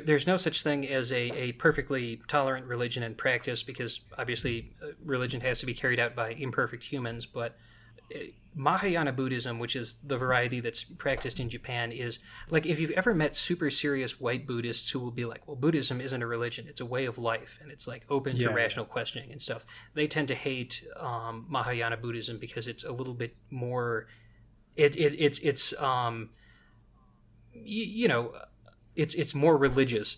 there's no such thing as a perfectly tolerant religion in practice, because obviously religion has to be carried out by imperfect humans. But Mahayana Buddhism, which is the variety that's practiced in Japan, is like, if you've ever met super serious white Buddhists who will be like, well, Buddhism isn't a religion, it's a way of life, and it's like open to rational questioning and stuff. They tend to hate Mahayana Buddhism because it's a little bit more. It's more religious,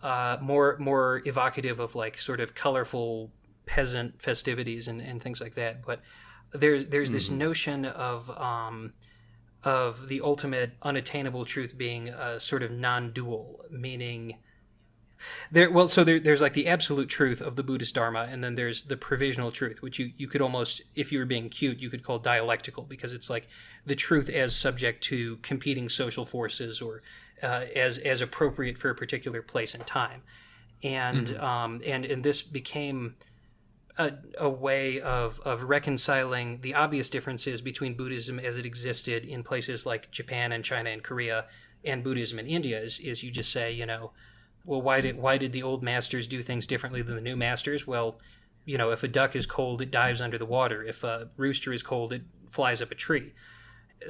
more evocative of like sort of colorful peasant festivities and things like that. But there's this notion of the ultimate unattainable truth being sort of non-dual, meaning there's like the absolute truth of the Buddhist Dharma, and then there's the provisional truth, which you could almost, if you were being cute, you could call dialectical, because it's like the truth as subject to competing social forces, or as appropriate for a particular place and time. And and this became a way of reconciling the obvious differences between Buddhism as it existed in places like Japan and China and Korea, and Buddhism in India. Is you just say, well, why did the old masters do things differently than the new masters? Well, if a duck is cold, it dives under the water. If a rooster is cold, it flies up a tree.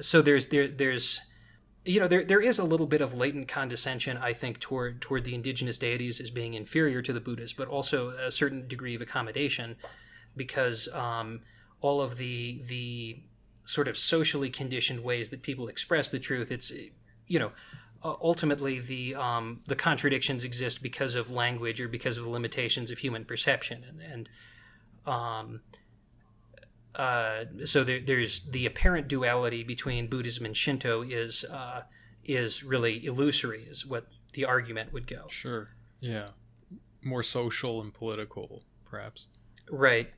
So there is a little bit of latent condescension, I think, toward the indigenous deities as being inferior to the Buddhas, but also a certain degree of accommodation, because all of the sort of socially conditioned ways that people express the truth, it's ultimately the contradictions exist because of language or because of the limitations of human perception, so there's the apparent duality between Buddhism and Shinto is really illusory, is what the argument would go. Sure. Yeah. More social and political, perhaps. Right.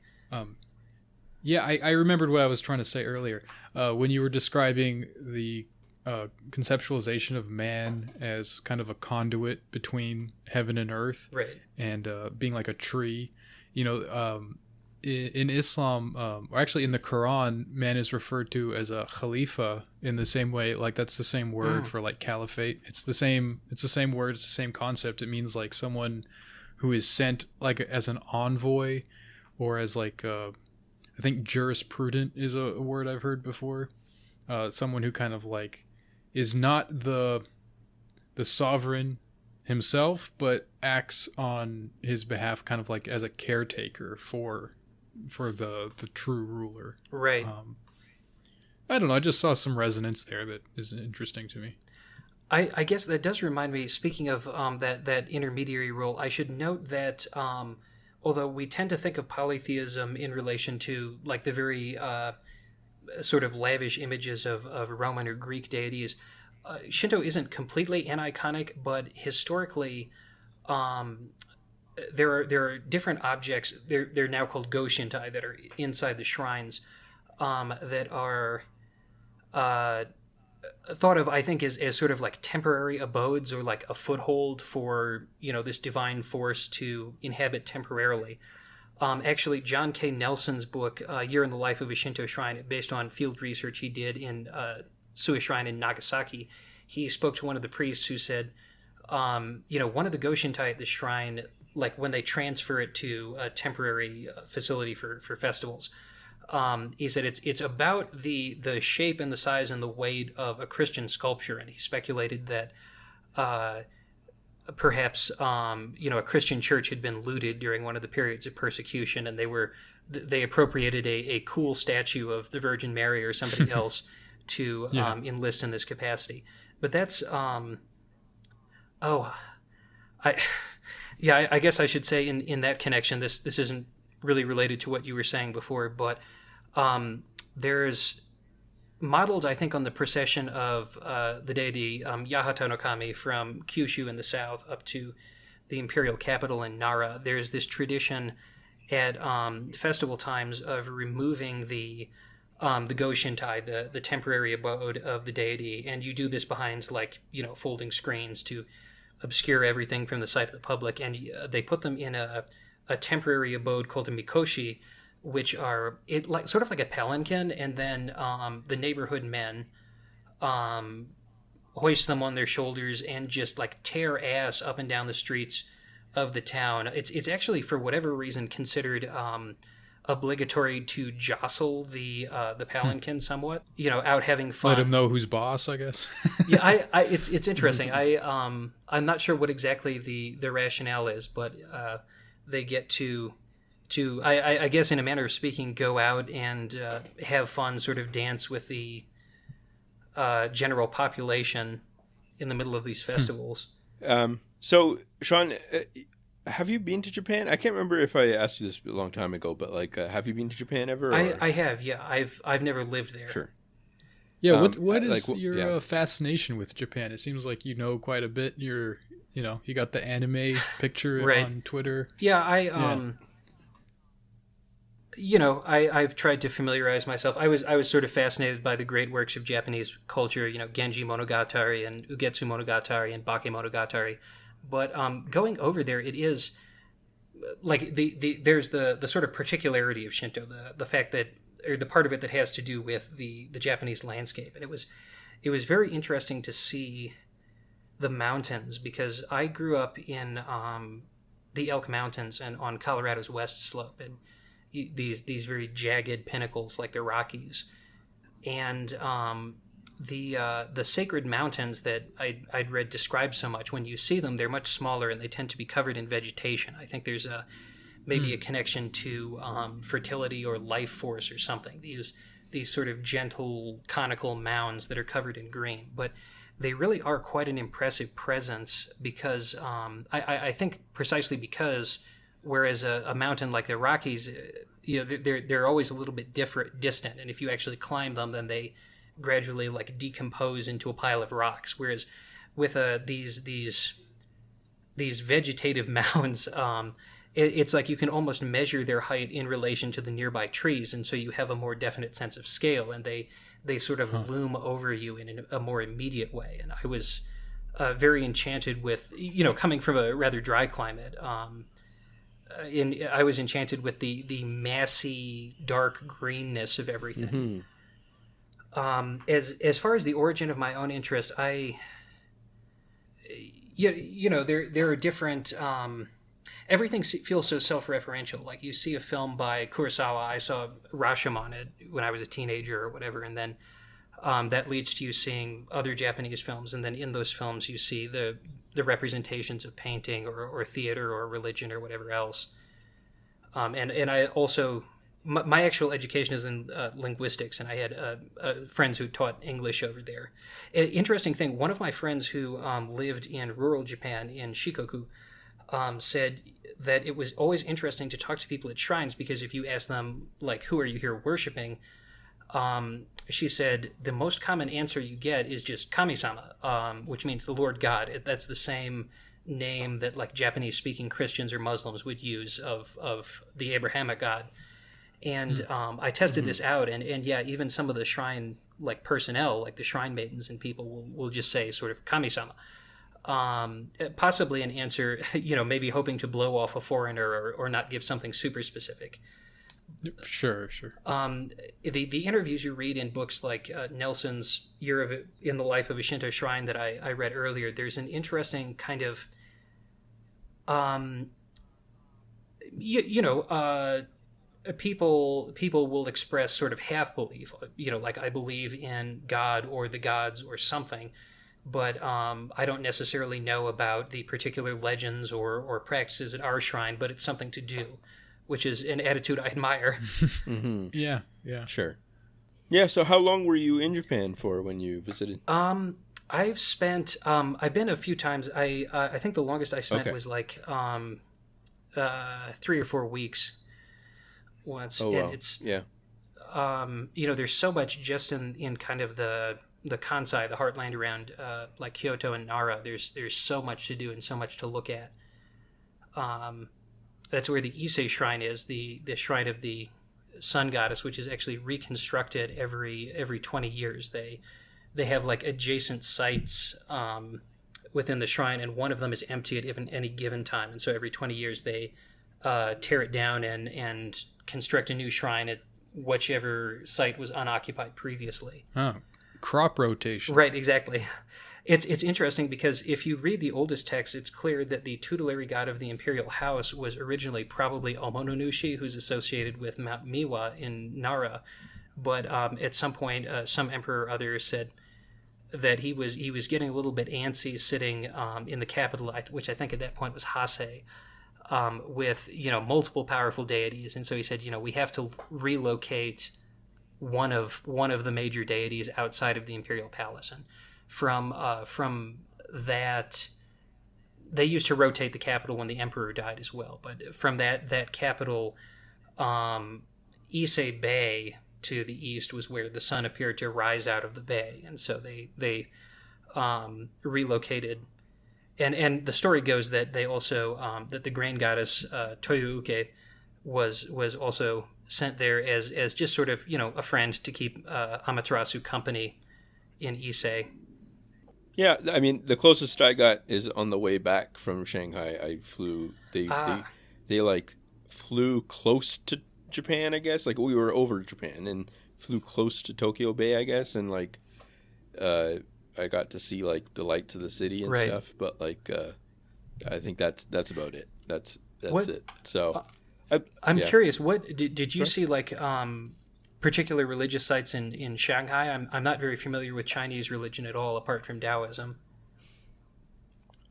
Yeah, I remembered what I was trying to say earlier. When you were describing the conceptualization of man as kind of a conduit between heaven and earth, right, and being like a tree, in Islam, or actually in the Quran, man is referred to as a khalifa in the same way. Like, that's the same word for like caliphate. It's the same word. It's the same concept. It means like someone who is sent like as an envoy, or as like I think jurisprudent is a word I've heard before. Someone who kind of like is not the sovereign himself, but acts on his behalf, kind of like as a caretaker for the true ruler. Right. I don't know. I just saw some resonance there that is interesting to me. I guess that does remind me, speaking of that intermediary role, I should note that although we tend to think of polytheism in relation to like the very sort of lavish images of Roman or Greek deities, Shinto isn't completely aniconic, but historically there are different objects. They're now called Go Shintai, that are inside the shrines, that are thought of, I think, as sort of like temporary abodes, or like a foothold for, this divine force to inhabit temporarily. Actually, John K. Nelson's book, Year in the Life of a Shinto Shrine, based on field research he did in Sui Shrine in Nagasaki, he spoke to one of the priests who said, one of the Goshintai at the shrine, like when they transfer it to a temporary facility for festivals, he said it's about the shape and the size and the weight of a Christian sculpture, and he speculated that perhaps a Christian church had been looted during one of the periods of persecution, and they appropriated a cool statue of the Virgin Mary or somebody else to enlist in this capacity. But that's I guess I should say in that connection, this isn't really related to what you were saying before, but there's modeled, I think, on the procession of the deity Yahata no Kami from Kyushu in the south up to the imperial capital in Nara. There's this tradition at festival times of removing the Goshintai, the temporary abode of the deity, and you do this behind folding screens to obscure everything from the sight of the public, and they put them in a temporary abode called a mikoshi, which are sort of like a palanquin, and then the neighborhood men hoist them on their shoulders and just like tear ass up and down the streets of the town. It's actually, for whatever reason, considered obligatory to jostle the palanquin somewhat, out having fun. Let him know who's boss, I guess. Yeah, it's interesting. I'm not sure what exactly the rationale is, but they get to I guess in a manner of speaking, go out and have fun, sort of dance with the general population in the middle of these festivals. So, Sean, have you been to Japan? I can't remember if I asked you this a long time ago, but have you been to Japan ever? I have, yeah. I've never lived there. Sure. Yeah, what is your fascination with Japan? It seems like you know quite a bit. You got the anime picture right on Twitter. Yeah, I've tried to familiarize myself. I was sort of fascinated by the great works of Japanese culture, Genji Monogatari and Ugetsu Monogatari and Bake Monogatari. But going over there, it is like there's the sort of particularity of Shinto, the fact that, or the part of it that has to do with the Japanese landscape, and it was very interesting to see the mountains, because I grew up in the Elk Mountains and on Colorado's west slope, and these very jagged pinnacles like the Rockies, and the sacred mountains that I'd read described so much, when you see them, they're much smaller and they tend to be covered in vegetation. I think there's maybe a connection to fertility or life force or something. These sort of gentle conical mounds that are covered in green, but they really are quite an impressive presence, because I think precisely because, whereas a mountain like the Rockies, they're always a little bit distant, and if you actually climb them, then they gradually decompose into a pile of rocks. Whereas with these vegetative mounds, it's like you can almost measure their height in relation to the nearby trees, and so you have a more definite sense of scale, and they sort of loom over you in a more immediate way. And I was very enchanted with, coming from a rather dry climate. I was enchanted with the massy, dark greenness of everything. Mm-hmm. As far as the origin of my own interest, there are different. Everything feels so self-referential. Like, you see a film by Kurosawa. I saw Rashomon when I was a teenager or whatever, and then that leads to you seeing other Japanese films, and then in those films you see the representations of painting or theater or religion or whatever else. And I also, my actual education is in linguistics, and I had friends who taught English over there. Interesting thing, one of my friends who lived in rural Japan in Shikoku said that it was always interesting to talk to people at shrines, because if you ask them, who are you here worshiping, she said the most common answer you get is just Kami-sama, which means the Lord God. That's the same name that Japanese speaking Christians or Muslims would use of the Abrahamic God. And I tested this out, and yeah, even some of the shrine like personnel, like the shrine maidens and people, will just say sort of kami-sama. Possibly an answer, maybe hoping to blow off a foreigner or not give something super specific. Sure. The interviews you read in books like Nelson's in the Life of a Shinto Shrine that I read earlier, there's an interesting kind of, people will express sort of half belief, like I believe in God or the gods or something, but I don't necessarily know about the particular legends or practices at our shrine, but it's something to do, which is an attitude I admire. Mm-hmm. Yeah. Sure. Yeah, so how long were you in Japan for when you visited? I've been a few times. I think the longest I spent was like 3 or 4 weeks once. Oh, wow. And it's, yeah. There's so much just in kind of the Kansai, the heartland around like Kyoto and Nara. There's so much to do and so much to look at. That's where the Ise shrine is, the shrine of the sun goddess, which is actually reconstructed every 20 years. They have like adjacent sites within the shrine, and one of them is empty at any given time. And so every 20 years they tear it down and construct a new shrine at whichever site was unoccupied previously. Oh, crop rotation. Right, exactly. It's interesting because if you read the oldest text, it's clear that the tutelary god of the imperial house was originally probably Omononushi, who's associated with Mount Miwa in Nara. But at some point, some emperor or other said that he was getting a little bit antsy sitting in the capital, which I think at that point was Hase, with multiple powerful deities, and so he said, we have to relocate one of the major deities outside of the imperial palace. And from that, they used to rotate the capital when the emperor died as well. But from that capital, Ise Bay to the east was where the sun appeared to rise out of the bay, and so they relocated. And the story goes that they also that the grain goddess Toyuuke was also sent there as just sort of a friend to keep Amaterasu company in Ise. Yeah, I mean the closest I got is on the way back from Shanghai. I flew. They like flew close to Japan, I guess. Like we were over Japan and flew close to Tokyo Bay, I guess, and like I got to see like the lights of the city and stuff. But like I think that's about it. That's it. So I'm curious. What did you see like particular religious sites in Shanghai? I'm not very familiar with Chinese religion at all, apart from Taoism.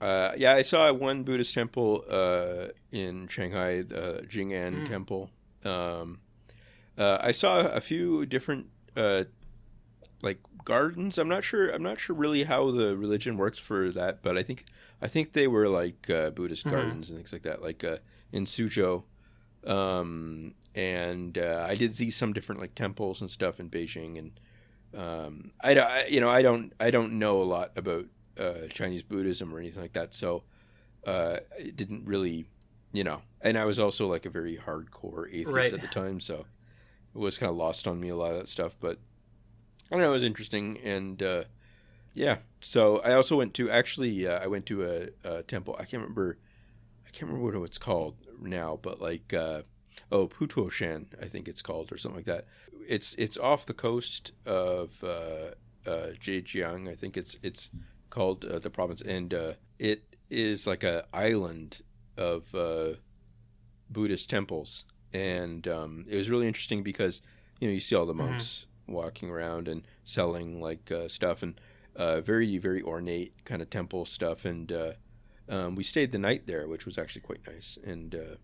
Yeah, I saw one Buddhist temple in Shanghai, the Jing'an Temple. I saw a few different like gardens. I'm not sure really how the religion works for that, but I think they were like Buddhist gardens and things like that, like in Suzhou. And I did see some different like temples and stuff in Beijing, and I don't know a lot about Chinese Buddhism or anything like that, so it didn't really, and I was also like a very hardcore atheist at the time, so it was kind of lost on me, a lot of that stuff. But I don't know, it was interesting. And yeah, so I also went to I went to a temple. I can't remember what it's called now, but like Putuoshan, I think it's called, or something like that. It's off the coast of Zhejiang. I think it's called the province, and it is like a island of Buddhist temples. And it was really interesting because you see all the monks walking around and selling like stuff, and very, very ornate kind of temple stuff. And we stayed the night there, which was actually quite nice. And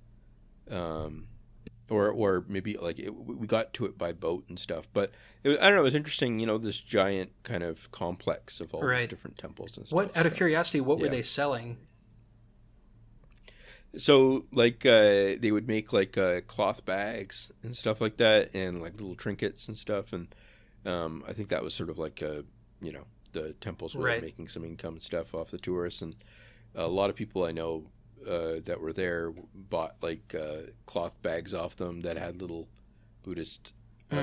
or maybe like we got to it by boat and stuff. But I don't know, it was interesting. This giant kind of complex of all these different temples and stuff. What, out of curiosity, what were they selling? So like they would make like cloth bags and stuff like that, and like little trinkets and stuff. And I think that was sort of like the temples were making some income and stuff off the tourists. And a lot of people I know that were there bought like cloth bags off them that had little Buddhist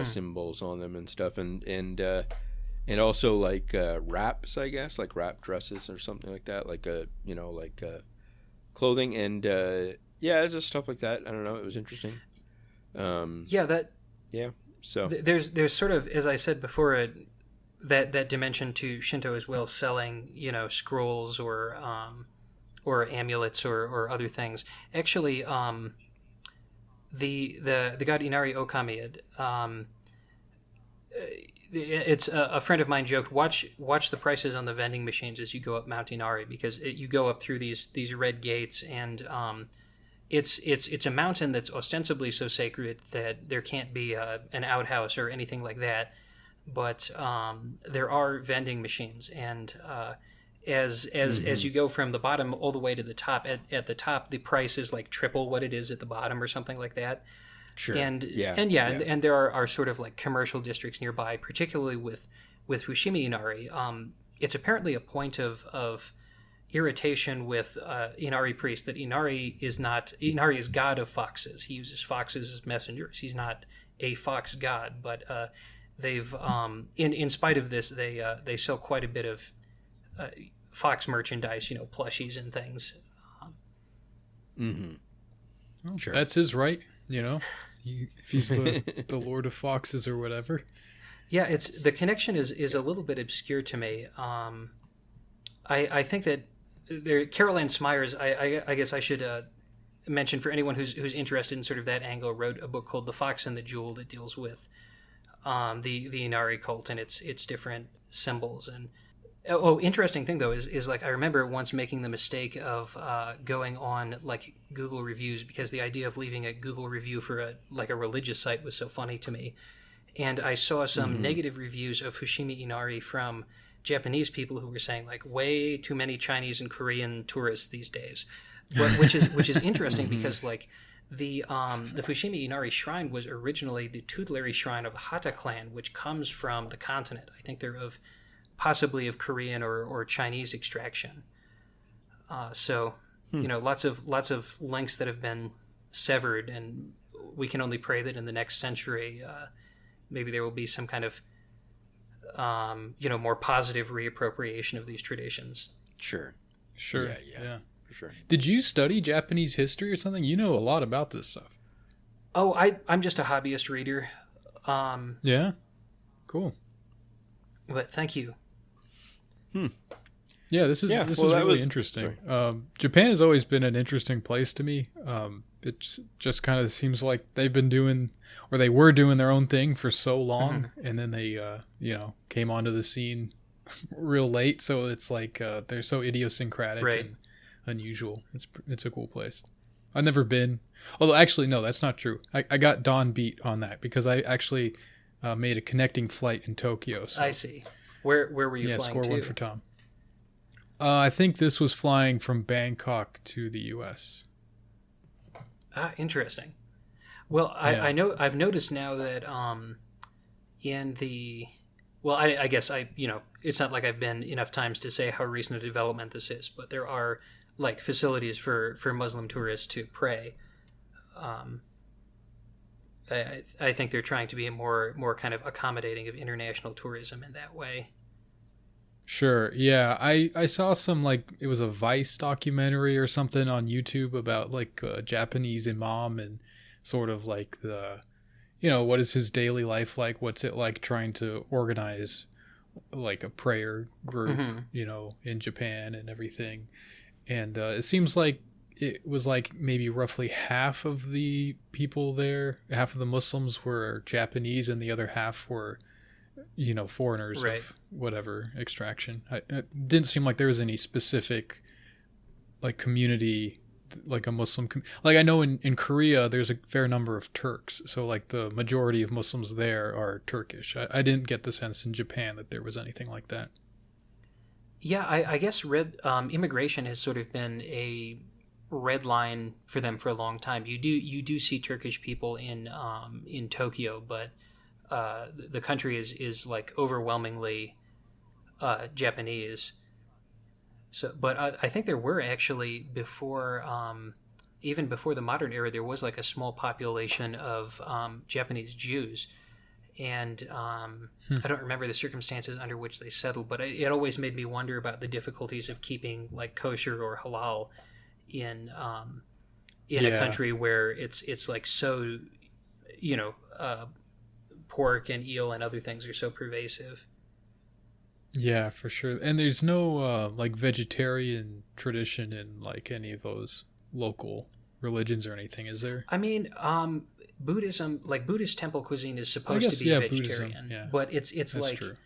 symbols on them and stuff. And and also like wraps, I guess, like wrap dresses or something like that, like clothing, and yeah, it's just stuff like that. I don't know. It was interesting. Yeah, that Yeah. So there's sort of, as I said before, that dimension to Shinto as well, selling scrolls or amulets or other things. Actually, the god Inari Okami, it's a friend of mine joked, watch the prices on the vending machines as you go up Mount Inari, because you go up through these red gates, and it's a mountain that's ostensibly so sacred that there can't be an outhouse or anything like that, but there are vending machines, and as you go from the bottom all the way to the top, at the top the price is like triple what it is at the bottom or something like that. sure. And Yeah. and there are sort of like commercial districts nearby, particularly with Fushimi Inari. It's apparently a point of irritation with Inari priests that Inari is god of foxes. He uses foxes as messengers. He's not a fox god, but they've in spite of this, they sell quite a bit of fox merchandise, plushies and things. Well, Sure. that's his right, if he's the Lord of Foxes or whatever. Yeah, it's the connection is a little bit obscure to me. I think that Caroline Smyers, I guess I should mention, for anyone who's interested in sort of that angle, wrote a book called The Fox and the Jewel that deals with the Inari cult and its different symbols. And interesting thing though is like, I remember once making the mistake of going on like Google reviews, because the idea of leaving a Google review for a religious site was so funny to me, and I saw some negative reviews of Fushimi Inari from Japanese people who were saying like, way too many Chinese and Korean tourists these days, which is interesting because like the Fushimi Inari shrine was originally the tutelary shrine of the Hata clan, which comes from the continent. I think they're possibly of Korean or Chinese extraction. So lots of links that have been severed, and we can only pray that in the next century maybe there will be some kind of more positive reappropriation of these traditions. Sure. Yeah, for sure. Did you study Japanese history or something? You know a lot about this stuff. Oh, I'm just a hobbyist reader. Yeah, cool. But thank you. Yeah, this is really interesting. Japan has always been an interesting place to me. It just kind of seems like they were doing their own thing for so long, and then they came onto the scene real late. So it's like they're so idiosyncratic and unusual. It's a cool place. I've never been. Although actually, no, that's not true. I got Don beat on that because I actually made a connecting flight in Tokyo. So. I see. Where were you flying score to? one for Tom. I think this was flying from Bangkok to the U.S. Interesting. Well, I know I've noticed now that I guess it's not like I've been enough times to say how recent a development this is, but there are like facilities for Muslim tourists to pray. I think they're trying to be more kind of accommodating of international tourism in that way. Sure. Yeah. I saw some, like, it was a Vice documentary or something on YouTube about like a Japanese imam and sort of like what is his daily life like? What's it like trying to organize like a prayer group, in Japan and everything. And it seems like it was like maybe roughly half of the people there, half of the Muslims were Japanese and the other half were foreigners of whatever extraction. It didn't seem like there was any specific like community, like a Muslim like I know in Korea there's a fair number of Turks, so like the majority of Muslims there are Turkish. I didn't get the sense in Japan that there was anything like that. Yeah, I guess immigration has sort of been a red line for them for a long time. You do see Turkish people in Tokyo, but the country is like overwhelmingly Japanese. So, but I think there were actually even before the modern era, there was like a small population of Japanese Jews, and I don't remember the circumstances under which they settled, but it always made me wonder about the difficulties of keeping like kosher or halal in a country where it's like so, pork and eel and other things are so pervasive. Yeah, for sure. And there's no like vegetarian tradition in like any of those local religions or anything, is there? I mean, Buddhism, like Buddhist temple cuisine, is supposed to be vegetarian, Buddhism, but it's That's like true.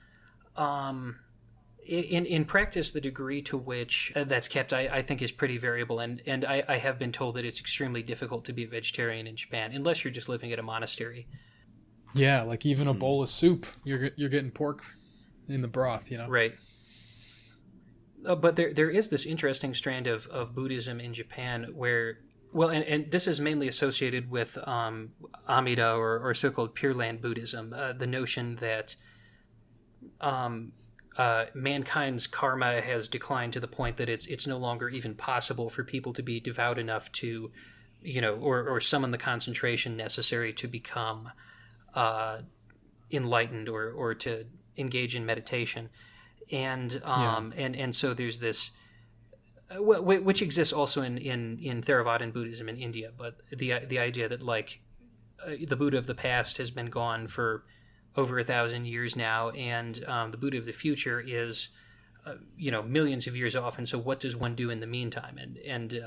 In practice, the degree to which that's kept, I think, is pretty variable, and I have been told that it's extremely difficult to be a vegetarian in Japan unless you're just living at a monastery. Yeah, like even a bowl of soup, you're getting pork in the broth, Right. But there is this interesting strand of Buddhism in Japan where, well, and this is mainly associated with Amida or so-called Pure Land Buddhism, the notion that mankind's karma has declined to the point that it's no longer even possible for people to be devout enough to, or summon the concentration necessary to become enlightened or to engage in meditation, and so there's this, which exists also in Theravada Buddhism in India, but the idea that like the Buddha of the past has been gone for over 1,000 years now, and the Buddha of the future is millions of years off, and so what does one do in the meantime? And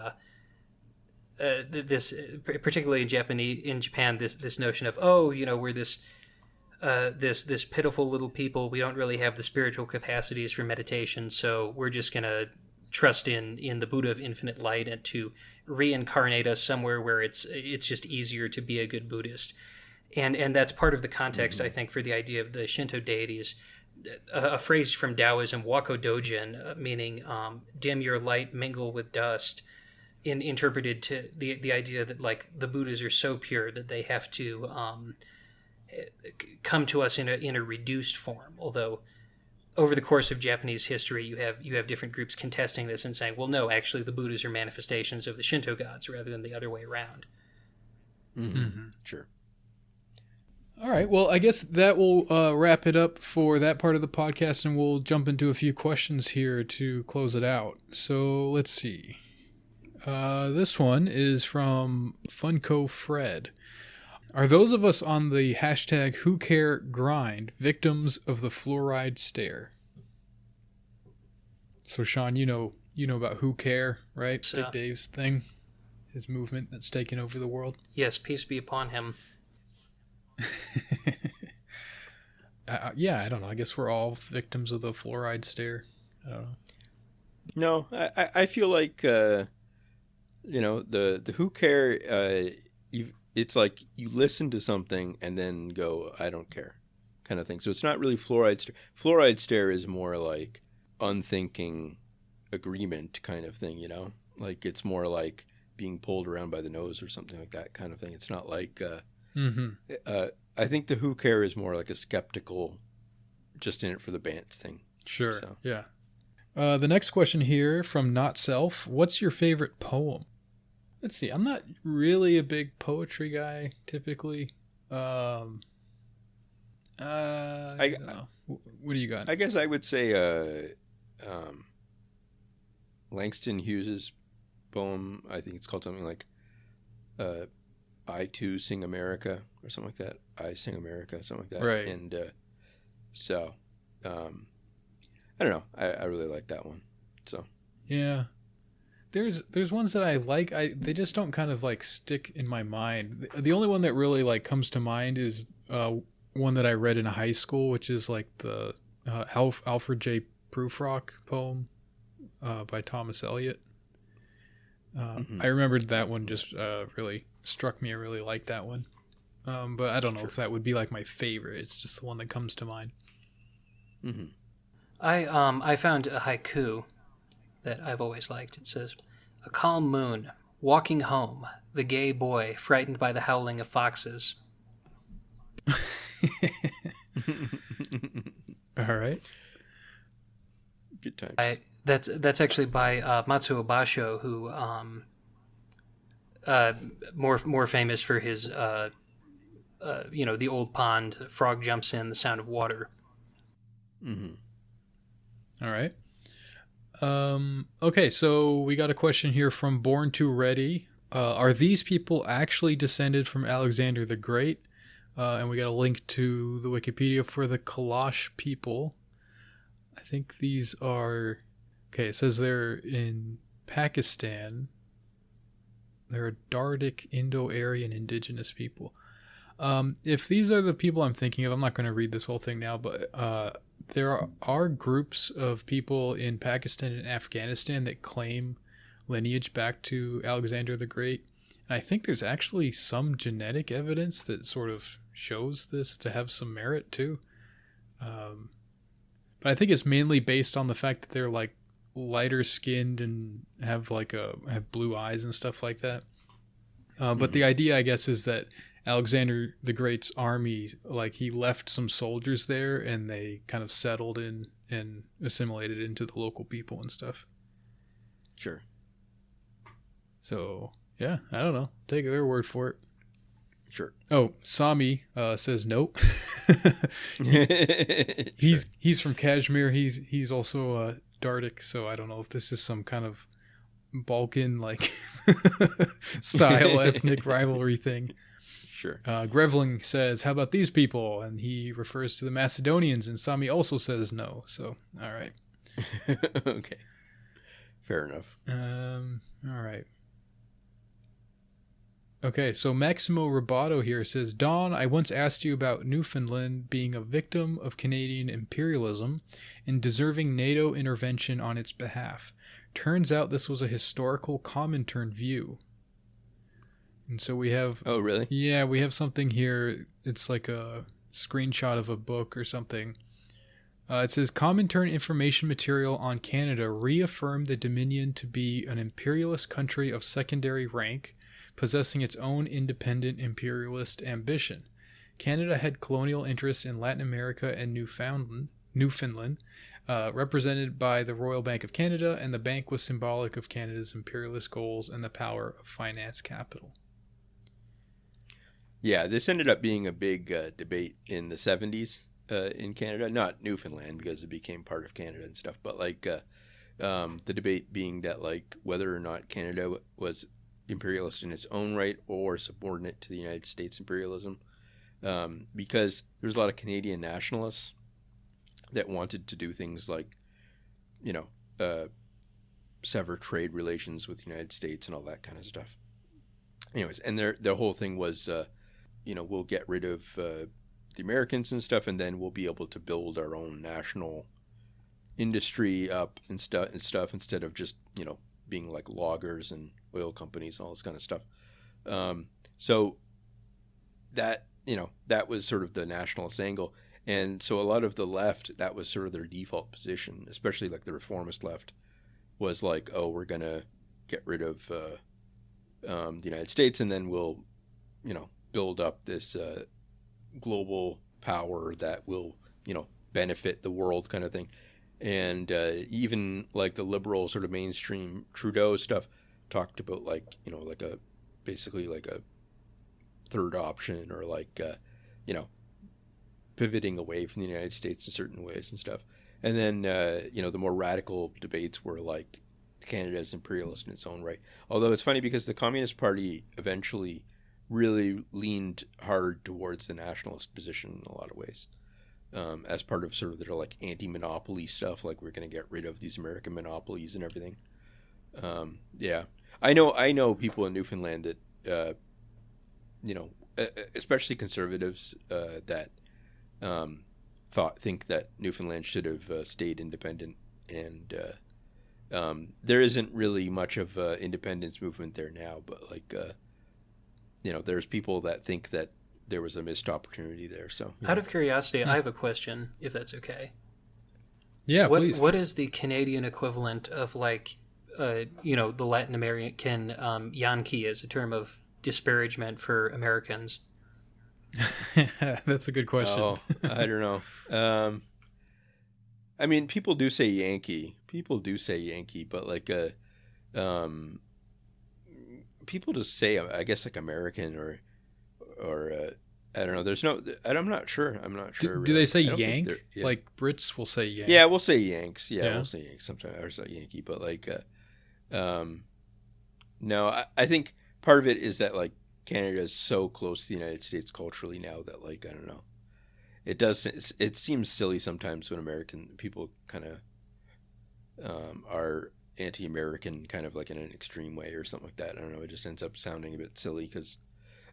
this, particularly in Japan, this notion of we're this pitiful little people. We don't really have the spiritual capacities for meditation, so we're just gonna trust in the Buddha of infinite light and to reincarnate us somewhere where it's just easier to be a good Buddhist. And that's part of the context, I think, for the idea of the Shinto deities. A phrase from Taoism, wako dojin, meaning dim your light, mingle with dust, interpreted to the idea that like the Buddhas are so pure that they have to come to us in a reduced form. Although over the course of Japanese history, you have different groups contesting this and saying, well, no, actually the Buddhas are manifestations of the Shinto gods rather than the other way around. Mm-hmm. Sure. All right. Well, I guess that will wrap it up for that part of the podcast, and we'll jump into a few questions here to close it out. So let's see. This one is from Funko Fred. Are those of us on the hashtag #WhoCareGrind victims of the fluoride stare? So Sean, you know about Who Care, right? Big Dave's thing, his movement that's taken over the world. Yes, peace be upon him. Yeah, I don't know. I guess we're all victims of the fluoride stare. I don't know. No, I feel like the Who Care. It's like you listen to something and then go, I don't care, kind of thing. So it's not really fluoride stare. Fluoride stare is more like unthinking agreement kind of thing. Like it's more like being pulled around by the nose or something like that kind of thing. It's not like. I think the Who Care is more like a skeptical, just in it for the bants thing. Sure. So. Yeah. The next question here from Not Self. What's your favorite poem? Let's see. I'm not really a big poetry guy typically. I don't know. What do you got? I guess I would say Langston Hughes's poem. I think it's called something like I Too Sing America or something like that. I Sing America, something like that. Right. And I don't know. I really like that one. So yeah, there's ones that I like. They just don't kind of like stick in my mind. The only one that really like comes to mind is one that I read in high school, which is like the Alfred J. Prufrock poem by Thomas Eliot. I remembered that one just really struck me. I really liked that one. But I don't know if that would be like my favorite. It's just the one that comes to mind. Mm-hmm. I found a haiku that I've always liked. It says, "A calm moon, walking home, the gay boy frightened by the howling of foxes." All right. Good times. That's actually by Matsuo Basho, who more famous for his the old pond, the frog jumps in, the sound of water. Mm-hmm. All right. Okay, so we got a question here from Born to Ready. Are these people actually descended from Alexander the Great? And we got a link to the Wikipedia for the Kalash people. I think these are... Okay, it says they're in Pakistan. They're a Dardic Indo-Aryan indigenous people. If these are the people I'm thinking of, I'm not going to read this whole thing now, but there are groups of people in Pakistan and Afghanistan that claim lineage back to Alexander the Great. And I think there's actually some genetic evidence that sort of shows this to have some merit too. But I think it's mainly based on the fact that they're like lighter skinned and have have blue eyes and stuff like that. But the idea, I guess, is that Alexander the Great's army, like he left some soldiers there and they kind of settled in and assimilated into the local people and stuff. Sure. So, yeah, I don't know. Take their word for it. Sure. Oh, Sami says nope. He's from Kashmir. He's also Dardic, so I don't know if this is some kind of Balkan like style ethnic rivalry thing. Sure. Grevling says, "How about these people?" And he refers to the Macedonians, and Sami also says no. So, all right. Okay. Fair enough. All right. Okay, so Maximo Roboto here says, Don, I once asked you about Newfoundland being a victim of Canadian imperialism and deserving NATO intervention on its behalf. Turns out this was a historical Comintern view. And so we have... Oh, really? Yeah, we have something here. It's like a screenshot of a book or something. It says, Comintern information material on Canada reaffirmed the Dominion to be an imperialist country of secondary rank, possessing its own independent imperialist ambition. Canada had colonial interests in Latin America and Newfoundland, represented by the Royal Bank of Canada, and the bank was symbolic of Canada's imperialist goals and the power of finance capital. Yeah, this ended up being a big debate in the 70s in Canada. Not Newfoundland, because it became part of Canada and stuff, but like the debate being that like whether or not Canada was imperialist in its own right or subordinate to the United States imperialism, because there's a lot of Canadian nationalists that wanted to do things like, sever trade relations with the United States and all that kind of stuff. Anyways, and their whole thing was, we'll get rid of the Americans and stuff, and then we'll be able to build our own national industry up and stuff instead of just, being like loggers and oil companies and all this kind of stuff. So that, that was sort of the nationalist angle. And so a lot of the left, that was sort of their default position, especially like the reformist left, was like, oh, we're going to get rid of the United States, and then we'll, build up this global power that will, benefit the world kind of thing. And even like the liberal sort of mainstream Trudeau stuff talked about like, like a basically like a third option, or like, pivoting away from the United States in certain ways and stuff. And then, the more radical debates were like Canada is imperialist in its own right. Although it's funny because the Communist Party eventually really leaned hard towards the nationalist position in a lot of ways. As part of sort of their like anti-monopoly stuff, like we're going to get rid of these American monopolies and everything. Yeah, I know people in Newfoundland that, especially conservatives that think that Newfoundland should have stayed independent, and there isn't really much of an independence movement there now, but like there's people that think that there was a missed opportunity there. So, out of curiosity, I have a question, if that's okay. Yeah, please. What is the Canadian equivalent of like, the Latin American Yankee as a term of disparagement for Americans? That's a good question. Oh, I don't know. I mean, people do say Yankee. But like people just say, I guess, like American or I don't know. There's no. I'm not sure. I'm not sure. Do they say I don't think Yank? they're- yeah. Like Brits will say Yank. Yeah, we'll say Yanks. Yeah, Yeah. we'll say Yanks sometimes. Or say Yankee, but like, no, I think part of it is that like Canada is so close to the United States culturally now that like I don't know. It seems silly sometimes when American people kind of are anti-American, kind of like in an extreme way or something like that. I don't know. It just ends up sounding a bit silly because,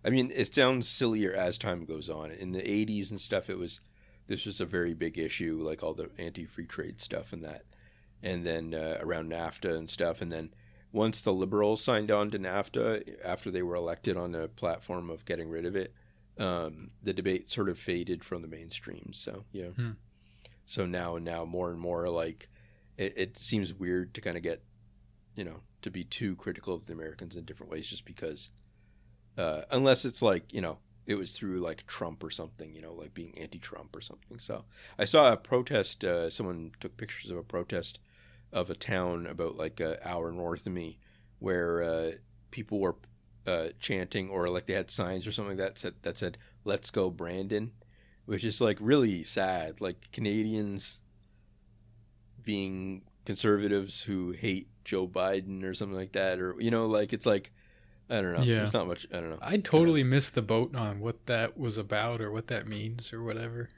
I mean, it sounds sillier as time goes on. In the 80s and stuff, this was a very big issue, like all the anti-free trade stuff and that. And then around NAFTA and stuff. And then once the Liberals signed on to NAFTA, after they were elected on the platform of getting rid of it, the debate sort of faded from the mainstream. So, yeah. So now more and more, like, it seems weird to kind of get, to be too critical of the Americans in different ways just because, unless it's like, it was through like Trump or something, like being anti-Trump or something. So I saw a protest, someone took pictures of a protest of a town about like an hour north of me where people were chanting, or like they had signs or something that said "Let's go Brandon," which is like really sad. Like Canadians being conservatives who hate Joe Biden or something like that, or like it's like I don't know. Yeah. There's not much. I don't know. I totally missed the boat on what that was about or what that means or whatever.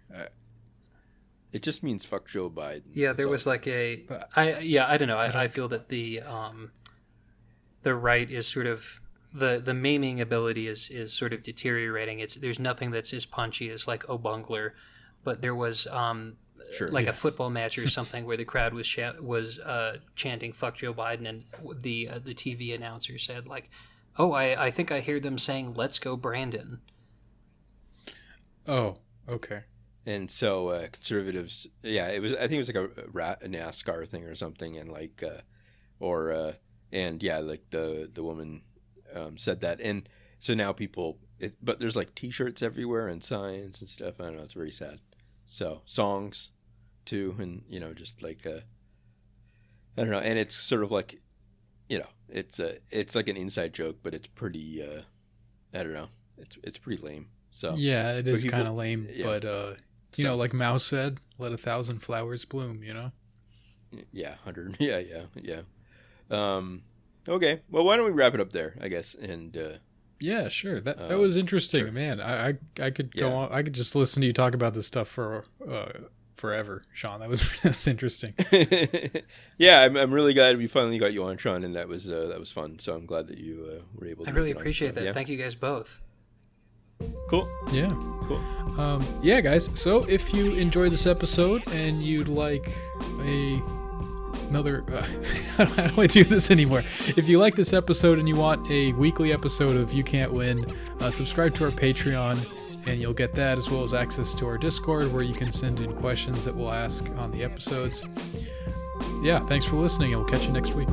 It just means fuck Joe Biden. Yeah, there was like I don't know. I feel that the right is sort of the maiming ability is sort of deteriorating. There's nothing that's as punchy as like "Oh Bungler," but there was a football match or something where the crowd was chanting "fuck Joe Biden," and the TV announcer said like, "Oh, I think I hear them saying let's go Brandon." Oh, okay. And so conservatives, yeah, I think it was like a NASCAR thing or something, and like, and yeah, like the woman said that, and so now people, but there's like T-shirts everywhere and signs and stuff. I don't know, it's very sad. So songs, too, and just like I don't know, and it's sort of like, it's like an inside joke, but it's pretty, I don't know, it's pretty lame. So yeah, it is kind of lame, yeah. but. Like Mao said, let 1,000 flowers bloom, Yeah, 100. Yeah. Okay, well, why don't we wrap it up there, I guess, and... yeah, sure. That was interesting, sure. Man. I could go on. I could just listen to you talk about this stuff for forever, Sean. That's interesting. Yeah, I'm really glad we finally got you on, Sean, and that was fun. So I'm glad that you were able to... I really appreciate that. Yeah. Thank you guys both. Cool. Yeah. Cool. Yeah, guys. So if you enjoyed this episode and you'd like another, how do I do this anymore? If you like this episode and you want a weekly episode of You Can't Win, subscribe to our Patreon and you'll get that, as well as access to our Discord where you can send in questions that we'll ask on the episodes. Yeah, thanks for listening and we'll catch you next week.